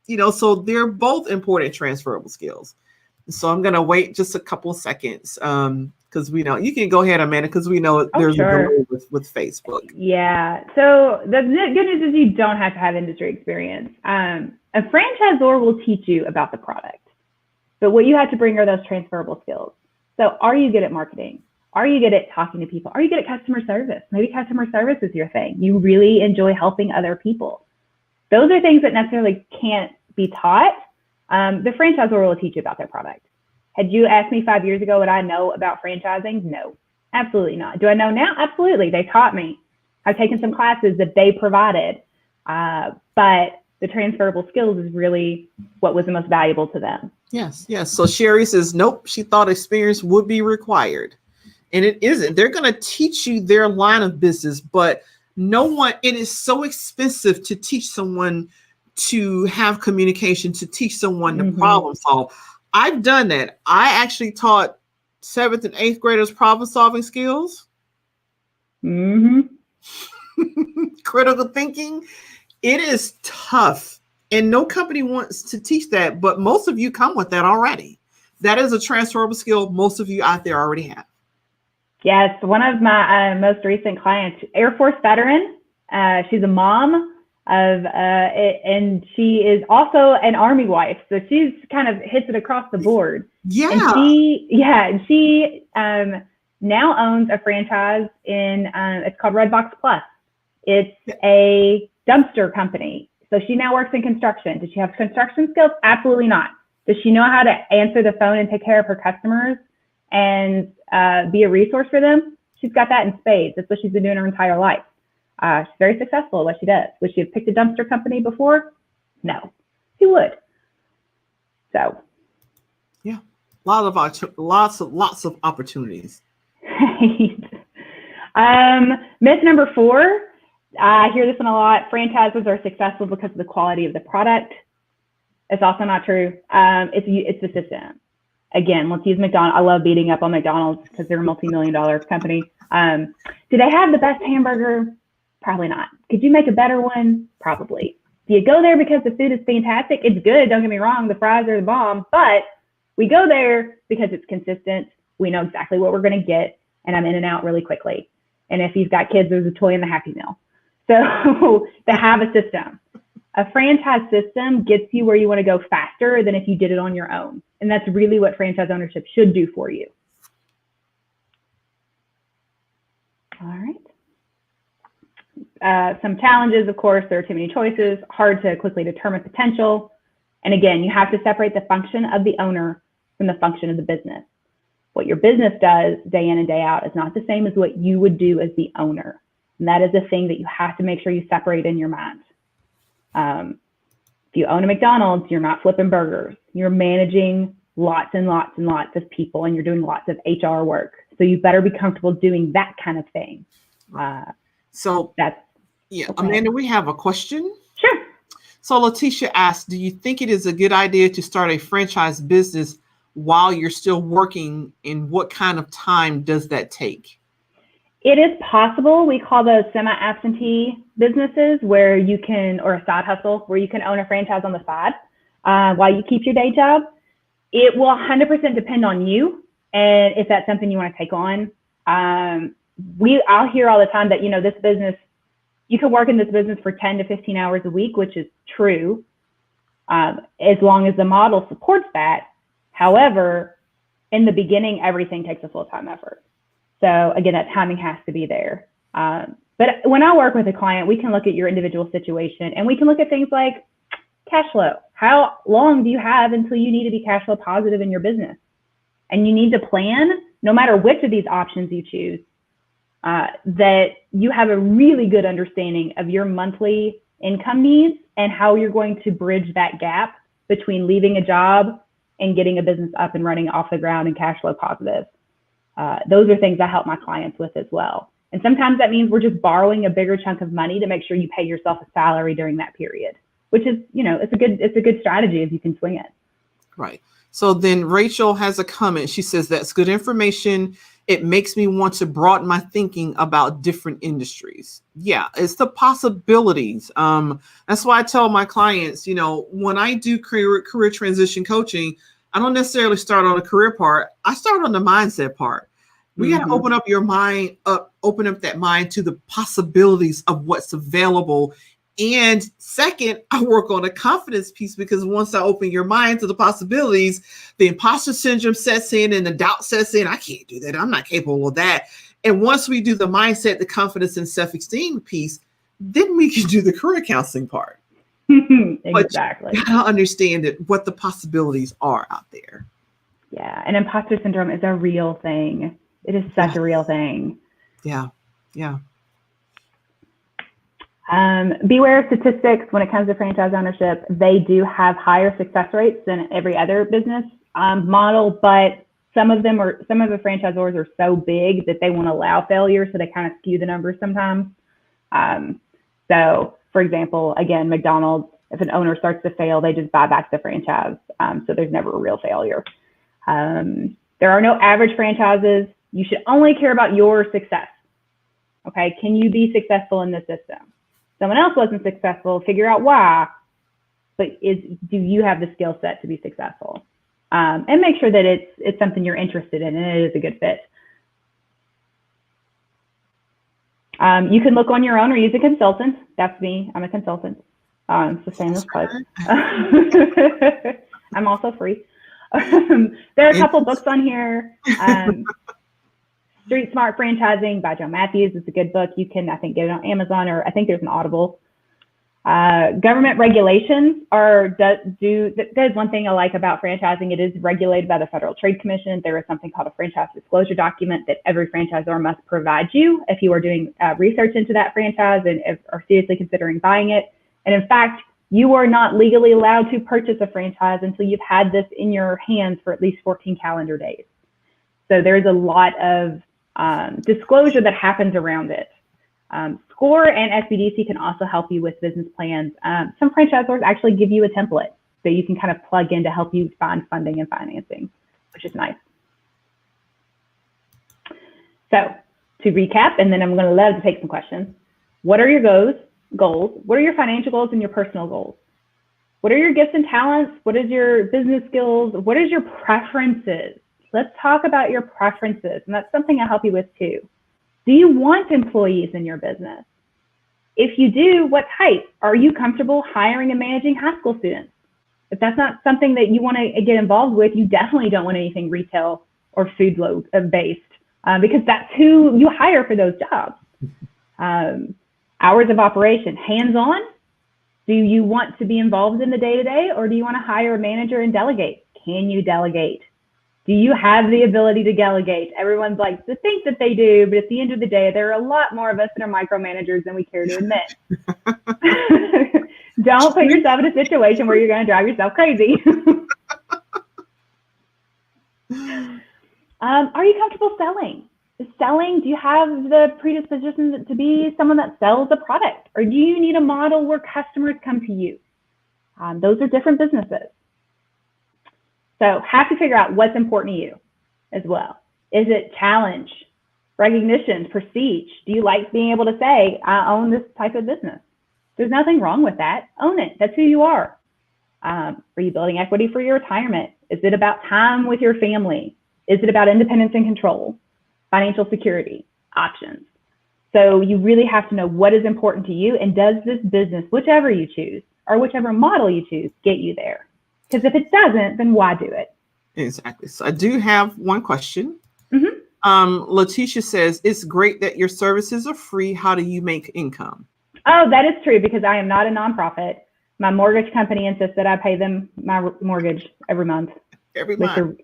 so they're both important transferable skills. So I'm going to wait just a couple of seconds. Because we know you can go ahead, Amanda, because we know there's a delay with Facebook. Yeah. So the good news is you don't have to have industry experience. A franchisor will teach you about the product, but what you have to bring are those transferable skills. So are you good at marketing? Are you good at talking to people? Are you good at customer service? Maybe customer service is your thing. You really enjoy helping other people. Those are things that necessarily can't be taught. The franchisor will teach you about their product. Had you asked me 5 years ago what I know about franchising? No, absolutely not. Do I know now? Absolutely. They taught me. I've taken some classes that they provided, but the transferable skills is really what was the most valuable to them. Yes. So Sherry says, nope, she thought experience would be required. And it isn't. They're going to teach you their line of business, but it is so expensive to teach someone to have communication, to teach someone to problem solve. I've done that. I actually taught 7th and 8th graders problem solving skills. Critical thinking. It is tough. And no company wants to teach that, but most of you come with that already. That is a transferable skill most of you out there already have. Yes, one of my most recent clients, Air Force veteran. She's a mom and she is also an Army wife, so she's kind of hits it across the board. And she now owns a franchise in it's called Redbox Plus. It's a dumpster company. So she now works in construction. Does she have construction skills? Absolutely not. Does she know how to answer the phone and take care of her customers and be a resource for them? She's got that in spades. That's what she's been doing her entire life. She's very successful at what she does. Would she have picked a dumpster company before? No, she would. So, yeah, lots of opportunities. Myth number 4. I hear this one a lot. Franchises are successful because of the quality of the product. It's also not true. It's the system. Again, let's use McDonald's. I love beating up on McDonald's because they're a multi-million-dollar company. Do they have the best hamburger? Probably not. Could you make a better one? Probably. Do you go there because the food is fantastic? It's good. Don't get me wrong. The fries are the bomb. But we go there because it's consistent. We know exactly what we're going to get. And I'm in and out really quickly. And if you've got kids, there's a toy in the Happy Meal. So they have a system. A franchise system gets you where you want to go faster than if you did it on your own. And that's really what franchise ownership should do for you. All right. Some challenges, of course, there are too many choices, hard to quickly determine potential. And again, you have to separate the function of the owner from the function of the business. What your business does day in and day out is not the same as what you would do as the owner. And that is the thing that you have to make sure you separate in your mind. If you own a McDonald's, you're not flipping burgers. You're managing lots and lots and lots of people, and you're doing lots of HR work. So you better be comfortable doing that kind of thing. Amanda, we have a question. Sure. So Letitia asked, do you think it is a good idea to start a franchise business while you're still working, and what kind of time does that take? It is possible. We call those semi-absentee businesses where you can, or a side hustle, where you can own a franchise on the side while you keep your day job. It will 100% depend on you and if that's something you want to take on. I'll hear all the time that, this business, you can work in this business for 10 to 15 hours a week, which is true, as long as the model supports that. However, in the beginning, everything takes a full-time effort. So again, that timing has to be there. But when I work with a client, we can look at your individual situation, and we can look at things like cash flow. How long do you have until you need to be cash flow positive in your business? And you need to plan, no matter which of these options you choose, that you have a really good understanding of your monthly income needs and how you're going to bridge that gap between leaving a job and getting a business up and running off the ground and cash flow positive. Those are things I help my clients with as well. And sometimes that means we're just borrowing a bigger chunk of money to make sure you pay yourself a salary during that period, which is, it's a good strategy if you can swing it. Right. So then Rachel has a comment. She says, that's good information. It makes me want to broaden my thinking about different industries. Yeah, it's the possibilities. That's why I tell my clients, when I do career transition coaching, I don't necessarily start on the career part. I start on the mindset part. We got to open up your mind open up that mind to the possibilities of what's available. And second, I work on a confidence piece, because once I open your mind to the possibilities, the imposter syndrome sets in and the doubt sets in. I can't do that. I'm not capable of that. And once we do the mindset, the confidence and self-esteem piece, then we can do the career counseling part. Exactly. But you gotta understand what the possibilities are out there. Yeah. And imposter syndrome is a real thing. It is such a real thing. Yeah. Yeah. Beware of statistics when it comes to franchise ownership. They do have higher success rates than every other business model, but some of the franchisors are so big that they won't allow failure, so they kind of skew the numbers sometimes. So, for example, again, McDonald's, if an owner starts to fail, they just buy back the franchise, so there's never a real failure. There are no average franchises. You should only care about your success. Okay, can you be successful in the system? Someone else wasn't successful, figure out why, but do you have the skill set to be successful? And make sure that it's something you're interested in and it is a good fit. You can look on your own or use a consultant. That's me, I'm a consultant. It's the same as plug. I'm also free. There are a couple books on here. Street Smart Franchising by Joe Matthews. It's a good book. You can, I think, get it on Amazon, or I think there's an Audible. Government regulations there's one thing I like about franchising. It is regulated by the Federal Trade Commission. There is something called a franchise disclosure document that every franchisor must provide you if you are doing research into that franchise and are seriously considering buying it. And in fact, you are not legally allowed to purchase a franchise until you've had this in your hands for at least 14 calendar days. So there's a lot of disclosure that happens around it. SCORE and SBDC can also help you with business plans. Some franchisors actually give you a template that you can kind of plug in to help you find funding and financing, which is nice. So to recap, and then I'm going to love to take some questions. What are your goals? What are your financial goals and your personal goals? What are your gifts and talents? What is your business skills? What is your preferences? Let's talk about your preferences, and that's something I help you with too. Do you want employees in your business? If you do, what type? Are you comfortable hiring and managing high school students? If that's not something that you want to get involved with, you definitely don't want anything retail or food load based, because that's who you hire for those jobs. Hours of operation, hands-on. Do you want to be involved in the day-to-day, or do you want to hire a manager and delegate? Can you delegate? Do you have the ability to delegate? Everyone's like to think that they do, but at the end of the day, there are a lot more of us that are micromanagers than we care to admit. Don't put yourself in a situation where you're going to drive yourself crazy. Are you comfortable selling? Do you have the predisposition to be someone that sells a product? Or do you need a model where customers come to you? Those are different businesses. So have to figure out what's important to you as well. Is it challenge, recognition, prestige? Do you like being able to say, I own this type of business? There's nothing wrong with that. Own it. That's who you are. Are you building equity for your retirement? Is it about time with your family? Is it about independence and control, financial security, options? So you really have to know what is important to you, and does this business, whichever you choose or whichever model you choose, get you there? Because if it doesn't, then why do it? Exactly. So I do have one question. Mm-hmm. Letitia says, it's great that your services are free. How do you make income? Oh, that is true, because I am not a nonprofit. My mortgage company insists that I pay them my mortgage every month. Every month.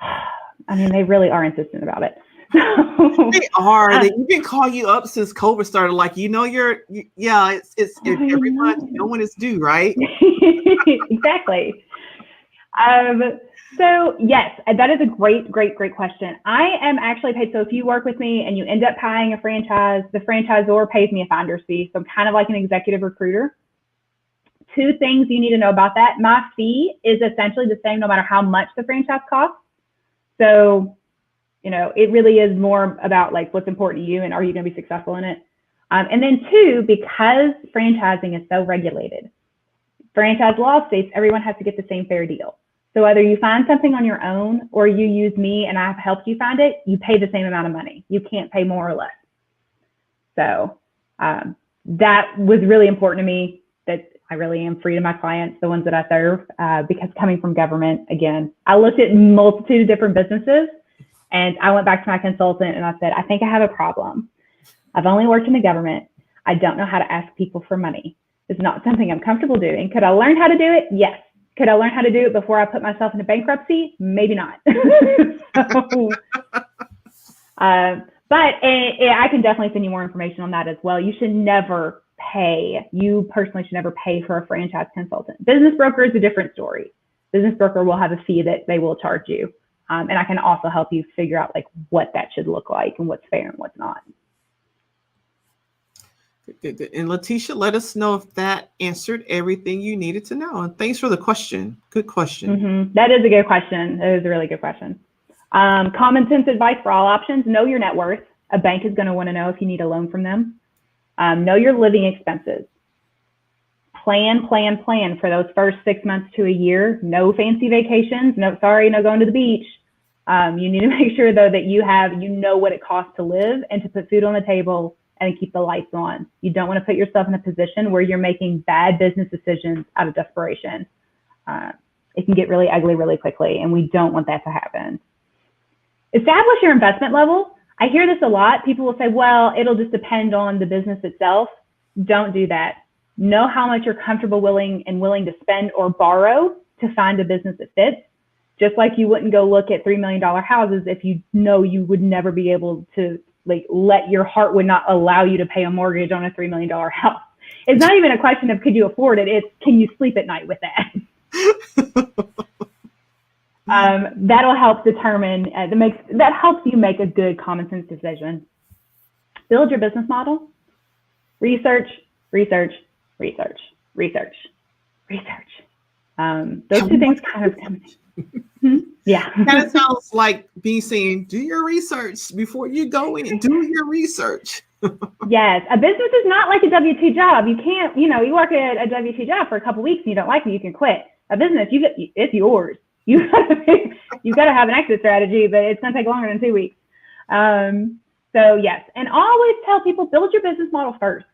I mean, they really are insistent about it. They are. They even call you up since COVID started. Like, it's every month. You know when it's due, right? Exactly. So yes, that is a great question. I am actually paid. So if you work with me and you end up buying a franchise, the franchisor pays me a finder's fee. So I'm kind of like an executive recruiter. 2 things you need to know about that. My fee is essentially the same no matter how much the franchise costs. So, it really is more about like what's important to you and are you going to be successful in it. And then 2, because franchising is so regulated, franchise law states everyone has to get the same fair deal. So whether you find something on your own or you use me and I've helped you find it, you pay the same amount of money. You can't pay more or less. So that was really important to me, that I really am free to my clients, the ones that I serve, because coming from government, again, I looked at multitude of different businesses and I went back to my consultant and I said, I think I have a problem. I've only worked in the government. I don't know how to ask people for money. It's not something I'm comfortable doing. Could I learn how to do it? Yes. Could I learn how to do it before I put myself into bankruptcy? Maybe not. But I can definitely send you more information on that as well. You personally should never pay for a franchise consultant. Business broker is a different story. Business broker will have a fee that they will charge you. And I can also help you figure out like what that should look like and what's fair and what's not. Good. And Letitia, let us know if that answered everything you needed to know. And thanks for the question. Good question. Mm-hmm. That is a good question. That is a really good question. Common sense advice for all options. Know your net worth. A bank is going to want to know if you need a loan from them. Know your living expenses. Plan for those first 6 months to a year. No fancy vacations. No going to the beach. You need to make sure though that you know what it costs to live and to put food on the table and keep the lights on. You don't want to put yourself in a position where you're making bad business decisions out of desperation. It can get really ugly really quickly, and we don't want that to happen. Establish your investment level. I hear this a lot. People will say, well, it'll just depend on the business itself. Don't do that. Know how much you're comfortable willing to spend or borrow to find a business that fits. Just like you wouldn't go look at $3 million houses if you know you would never be able to, your heart would not allow you to pay a mortgage on a $3 million house. It's not even a question of could you afford it, it's can you sleep at night with that? That'll help determine, that helps you make a good common sense decision. Build your business model. Research. Those 2 things kind of come. Yeah. Kind of sounds like me saying, do your research before you go in. Do your research. Yes. A business is not like a W-2 job. You can't, you work at a W-2 job for a couple of weeks and you don't like it, you can quit. A business, it's yours. You've got to have an exit strategy, but it's going to take longer than 2 weeks. So yes. And always tell people, build your business model first.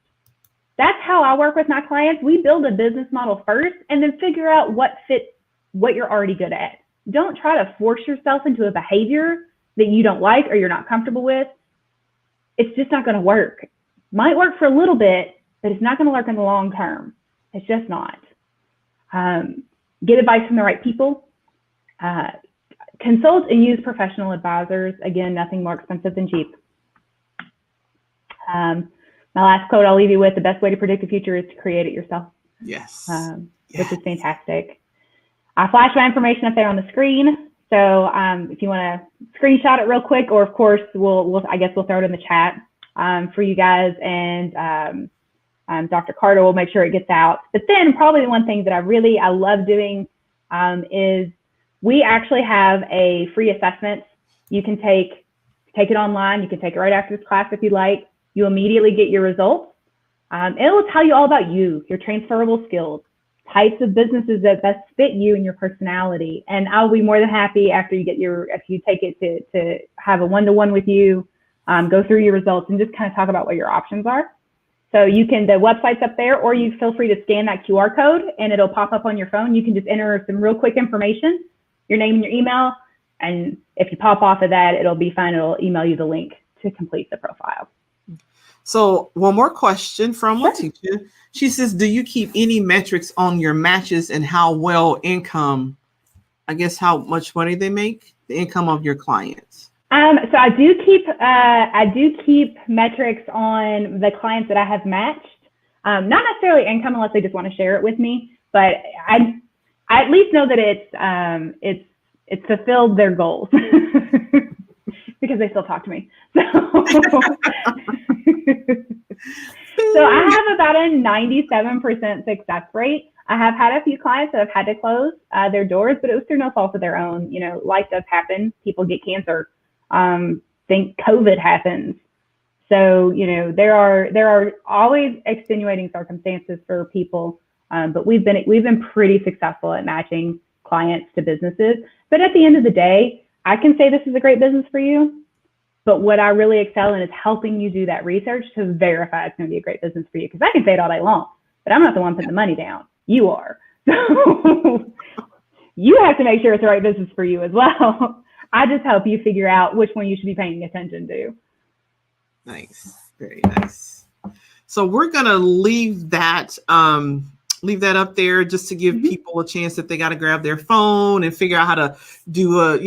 That's how I work with my clients. We build a business model first and then figure out what fits what you're already good at. Don't try to force yourself into a behavior that you don't like or you're not comfortable with. It's just not going to work. Might work for a little bit, but it's not going to work in the long term. It's just not. Get advice from the right people. Consult and use professional advisors. Again, nothing more expensive than cheap. My last quote I'll leave you with, the best way to predict the future is to create it yourself. Yes. Which is fantastic. I flash my information up there on the screen. So if you want to screenshot it real quick, or of course, I guess we'll throw it in the chat for you guys, and Dr. Carter will make sure it gets out. But then probably the one thing that I love doing is We actually have a free assessment. You can take it online. You can take it right after this class if you like. You immediately get your results. It will tell you all about you, your transferable skills, types of businesses that best fit you and your personality. And I'll be more than happy after you if you take it to have a one-to-one with you, go through your results and just kind of talk about what your options are. So the website's up there, or you feel free to scan that QR code and it'll pop up on your phone. You can just enter some real quick information, your name and your email. And if you pop off of that, it'll be fine. It'll email you the link to complete the profile. So one more question from Letitia. She says, do you keep any metrics on your matches and how well income, I guess how much money they make, the income of your clients? So I do keep metrics on the clients that I have matched. Not necessarily income unless they just want to share it with me, but I at least know that it's fulfilled their goals because they still talk to me. So I have about a 97% success rate. I have had a few clients that have had to close their doors, but it was through no fault of their own. You know, life does happen. People get cancer. Think COVID happens. So, you know, there are always extenuating circumstances for people, but we've been pretty successful at matching clients to businesses. But at the end of the day, I can say this is a great business for you. But what I really excel in is helping you do that research to verify it's going to be a great business for you. Because I can say it all day long, but I'm not the one putting the money down. You are. So you have to make sure it's the right business for you as well. I just help you figure out which one you should be paying attention to. Nice. Very nice. So we're going to leave that up there just to give people a chance if they got to grab their phone and figure out how to do a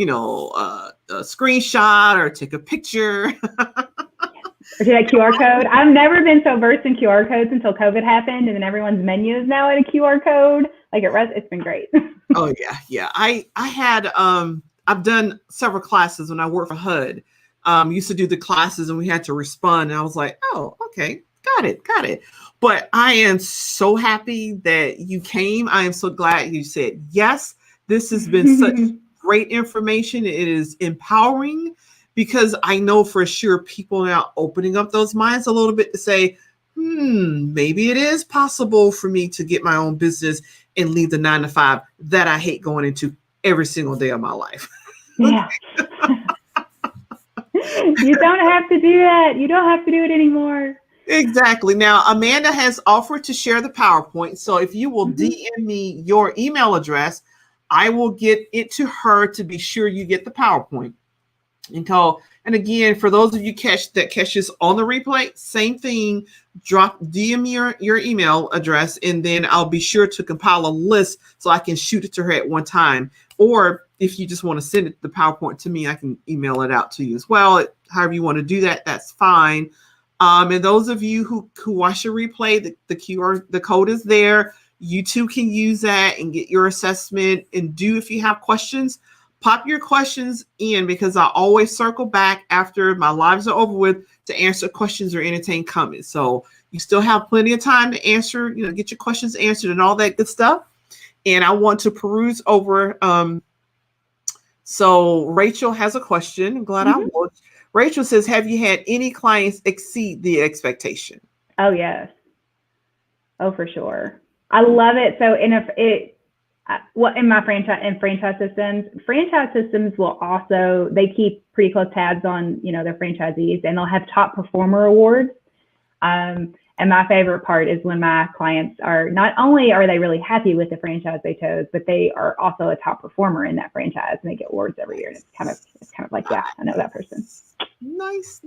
screenshot or take a picture. Or do that QR code. I've never been so versed in QR codes until COVID happened, and then everyone's menu is now at a QR code. Like it's been great. Oh yeah. I had I've done several classes when I worked for HUD. Used to do the classes and we had to respond, and I was like, oh, okay, got it. But I am so happy that you came. I am so glad you said yes. This has been such great information. It is empowering because I know for sure people are now opening up those minds a little bit to say, maybe it is possible for me to get my own business and leave the 9-to-5 that I hate going into every single day of my life. Yeah. You don't have to do that. You don't have to do it anymore. Exactly. Now, Amanda has offered to share the PowerPoint. So if you will DM me your email address, I will get it to her to be sure you get the PowerPoint. And again, for those of you that catches on the replay, same thing, DM me your email address, and then I'll be sure to compile a list so I can shoot it to her at one time. Or if you just want to send the PowerPoint to me, I can email it out to you as well. However you want to do that, that's fine. And those of you who watch the replay, the code is there. You too can use that and get your assessment. And if you have questions, pop your questions in, because I always circle back after my lives are over with to answer questions or entertain comments. So you still have plenty of time to answer, get your questions answered and all that good stuff. And I want to peruse over. So Rachel has a question. I'm glad I looked. Rachel says, have you had any clients exceed the expectation? Oh, yes. Oh, for sure. I love it. So in my franchise systems will also, they keep pretty close tabs on, their franchisees, and they'll have top performer awards. And my favorite part is when my clients not only are they really happy with the franchise they chose, but they are also a top performer in that franchise, and they get awards every year. And it's kind of like, yeah, I know that person. Nice.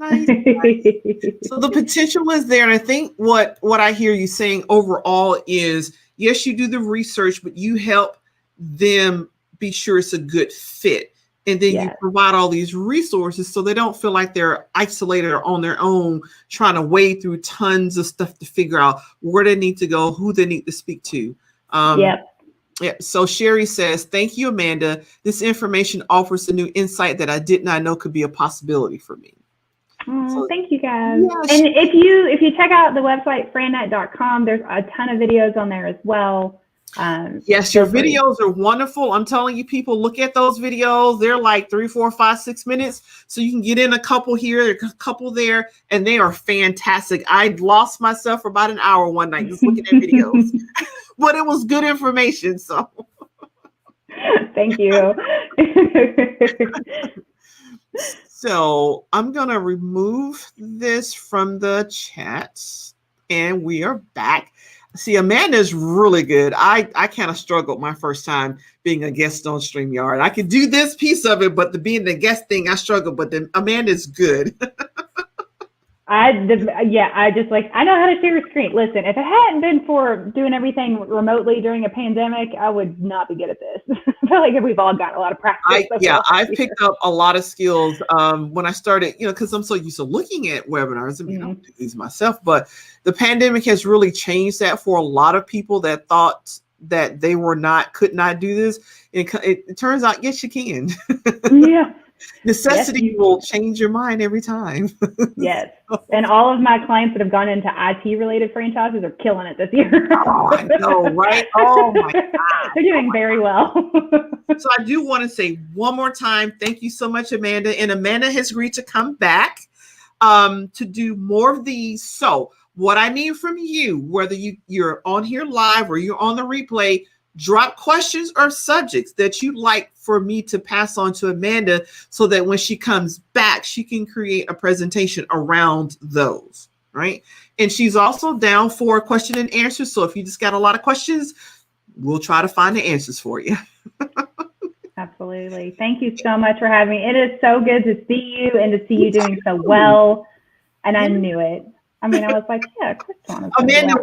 So the potential is there. And I think what I hear you saying overall is, yes, you do the research, but you help them be sure it's a good fit. And then you provide all these resources so they don't feel like they're isolated or on their own, trying to wade through tons of stuff to figure out where they need to go, who they need to speak to. So Sherry says, thank you, Amanda. This information offers a new insight that I did not know could be a possibility for me. So, thank you, guys. Yeah, and if you check out the website, frannet.com, there's a ton of videos on there as well. Yes, your videos are wonderful. I'm telling you, people, look at those videos. They're like 3, 4, 5, 6 minutes. So you can get in a couple here, a couple there, and they are fantastic. I lost myself for about an hour one night just looking at videos, but it was good information. So thank you. So I'm going to remove this from the chat, and we are back. See, Amanda's really good. I kind of struggled my first time being a guest on StreamYard. I could do this piece of it, but being the guest thing, I struggled. But then Amanda's good. I just like, I know how to share a screen. Listen, if it hadn't been for doing everything remotely during a pandemic, I would not be good at this. I feel like we've all got a lot of practice. I've picked up a lot of skills when I started, because I'm so used to looking at webinars. I mean, I don't do these myself, but the pandemic has really changed that for a lot of people that thought that they could not do this. It turns out, yes, you can. Yeah. Necessity will change your mind every time. Yes. And all of my clients that have gone into IT related franchises are killing it this year. Oh, I know, right? Oh my God. They're doing very well. So I do want to say one more time, thank you so much, Amanda. And Amanda has agreed to come back to do more of these. So what I need from you, whether you're on here live or you're on the replay, drop questions or subjects that you'd like for me to pass on to Amanda so that when she comes back, she can create a presentation around those, right? And she's also down for question and answers. So if you just got a lot of questions, we'll try to find the answers for you. Absolutely. Thank you so much for having me. It is so good to see you and to see you doing so well. And I knew it. I mean, I was like, yeah, Twanna. Amanda,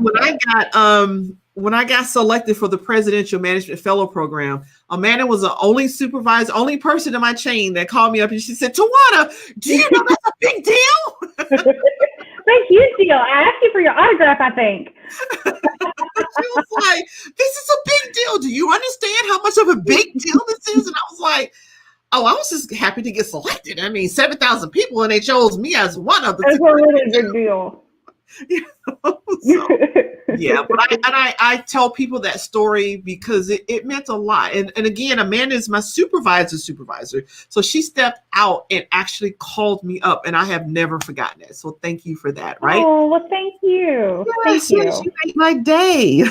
when I got selected for the Presidential Management Fellow Program, Amanda was the only person in my chain that called me up and she said, Twanna, do you know that's a big deal? It's a huge deal. I asked you for your autograph, I think. She was like, this is a big deal. Do you understand how much of a big deal this is? And I was like, oh, I was just happy to get selected. I mean, 7,000 people and they chose me as one of them. It's a really big deal. Yeah, but I tell people that story because it meant a lot. And again, Amanda is my supervisor. So she stepped out and actually called me up, and I have never forgotten it. So thank you for that, right? Oh, well, thank you. Yes, thank you. You made my day.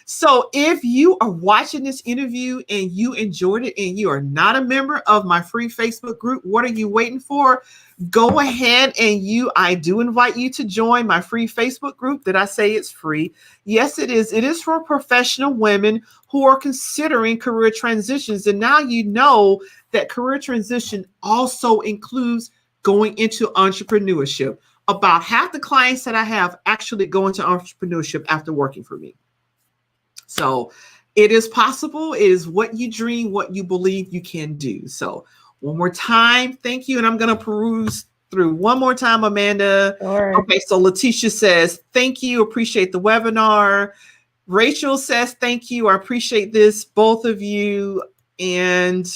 So if you are watching this interview and you enjoyed it and you are not a member of my free Facebook group, what are you waiting for? Go ahead and I do invite you to join my free Facebook group. Did I say it's free? Yes, it is. It is for professional women who are considering career transitions. And now you know that career transition also includes going into entrepreneurship. About half the clients that I have actually go into entrepreneurship after working for me. So it is possible. It is what you dream, what you believe you can do. So one more time, thank you. And I'm going to peruse through one more time, Amanda. Sure. Okay, so Letitia says, thank you. Appreciate the webinar. Rachel says, thank you. I appreciate this, both of you. And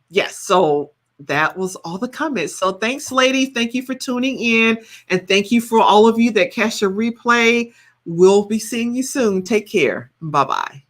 yes, so that was all the comments. So thanks, ladies. Thank you for tuning in. And thank you for all of you that catch a replay. We'll be seeing you soon. Take care. Bye-bye.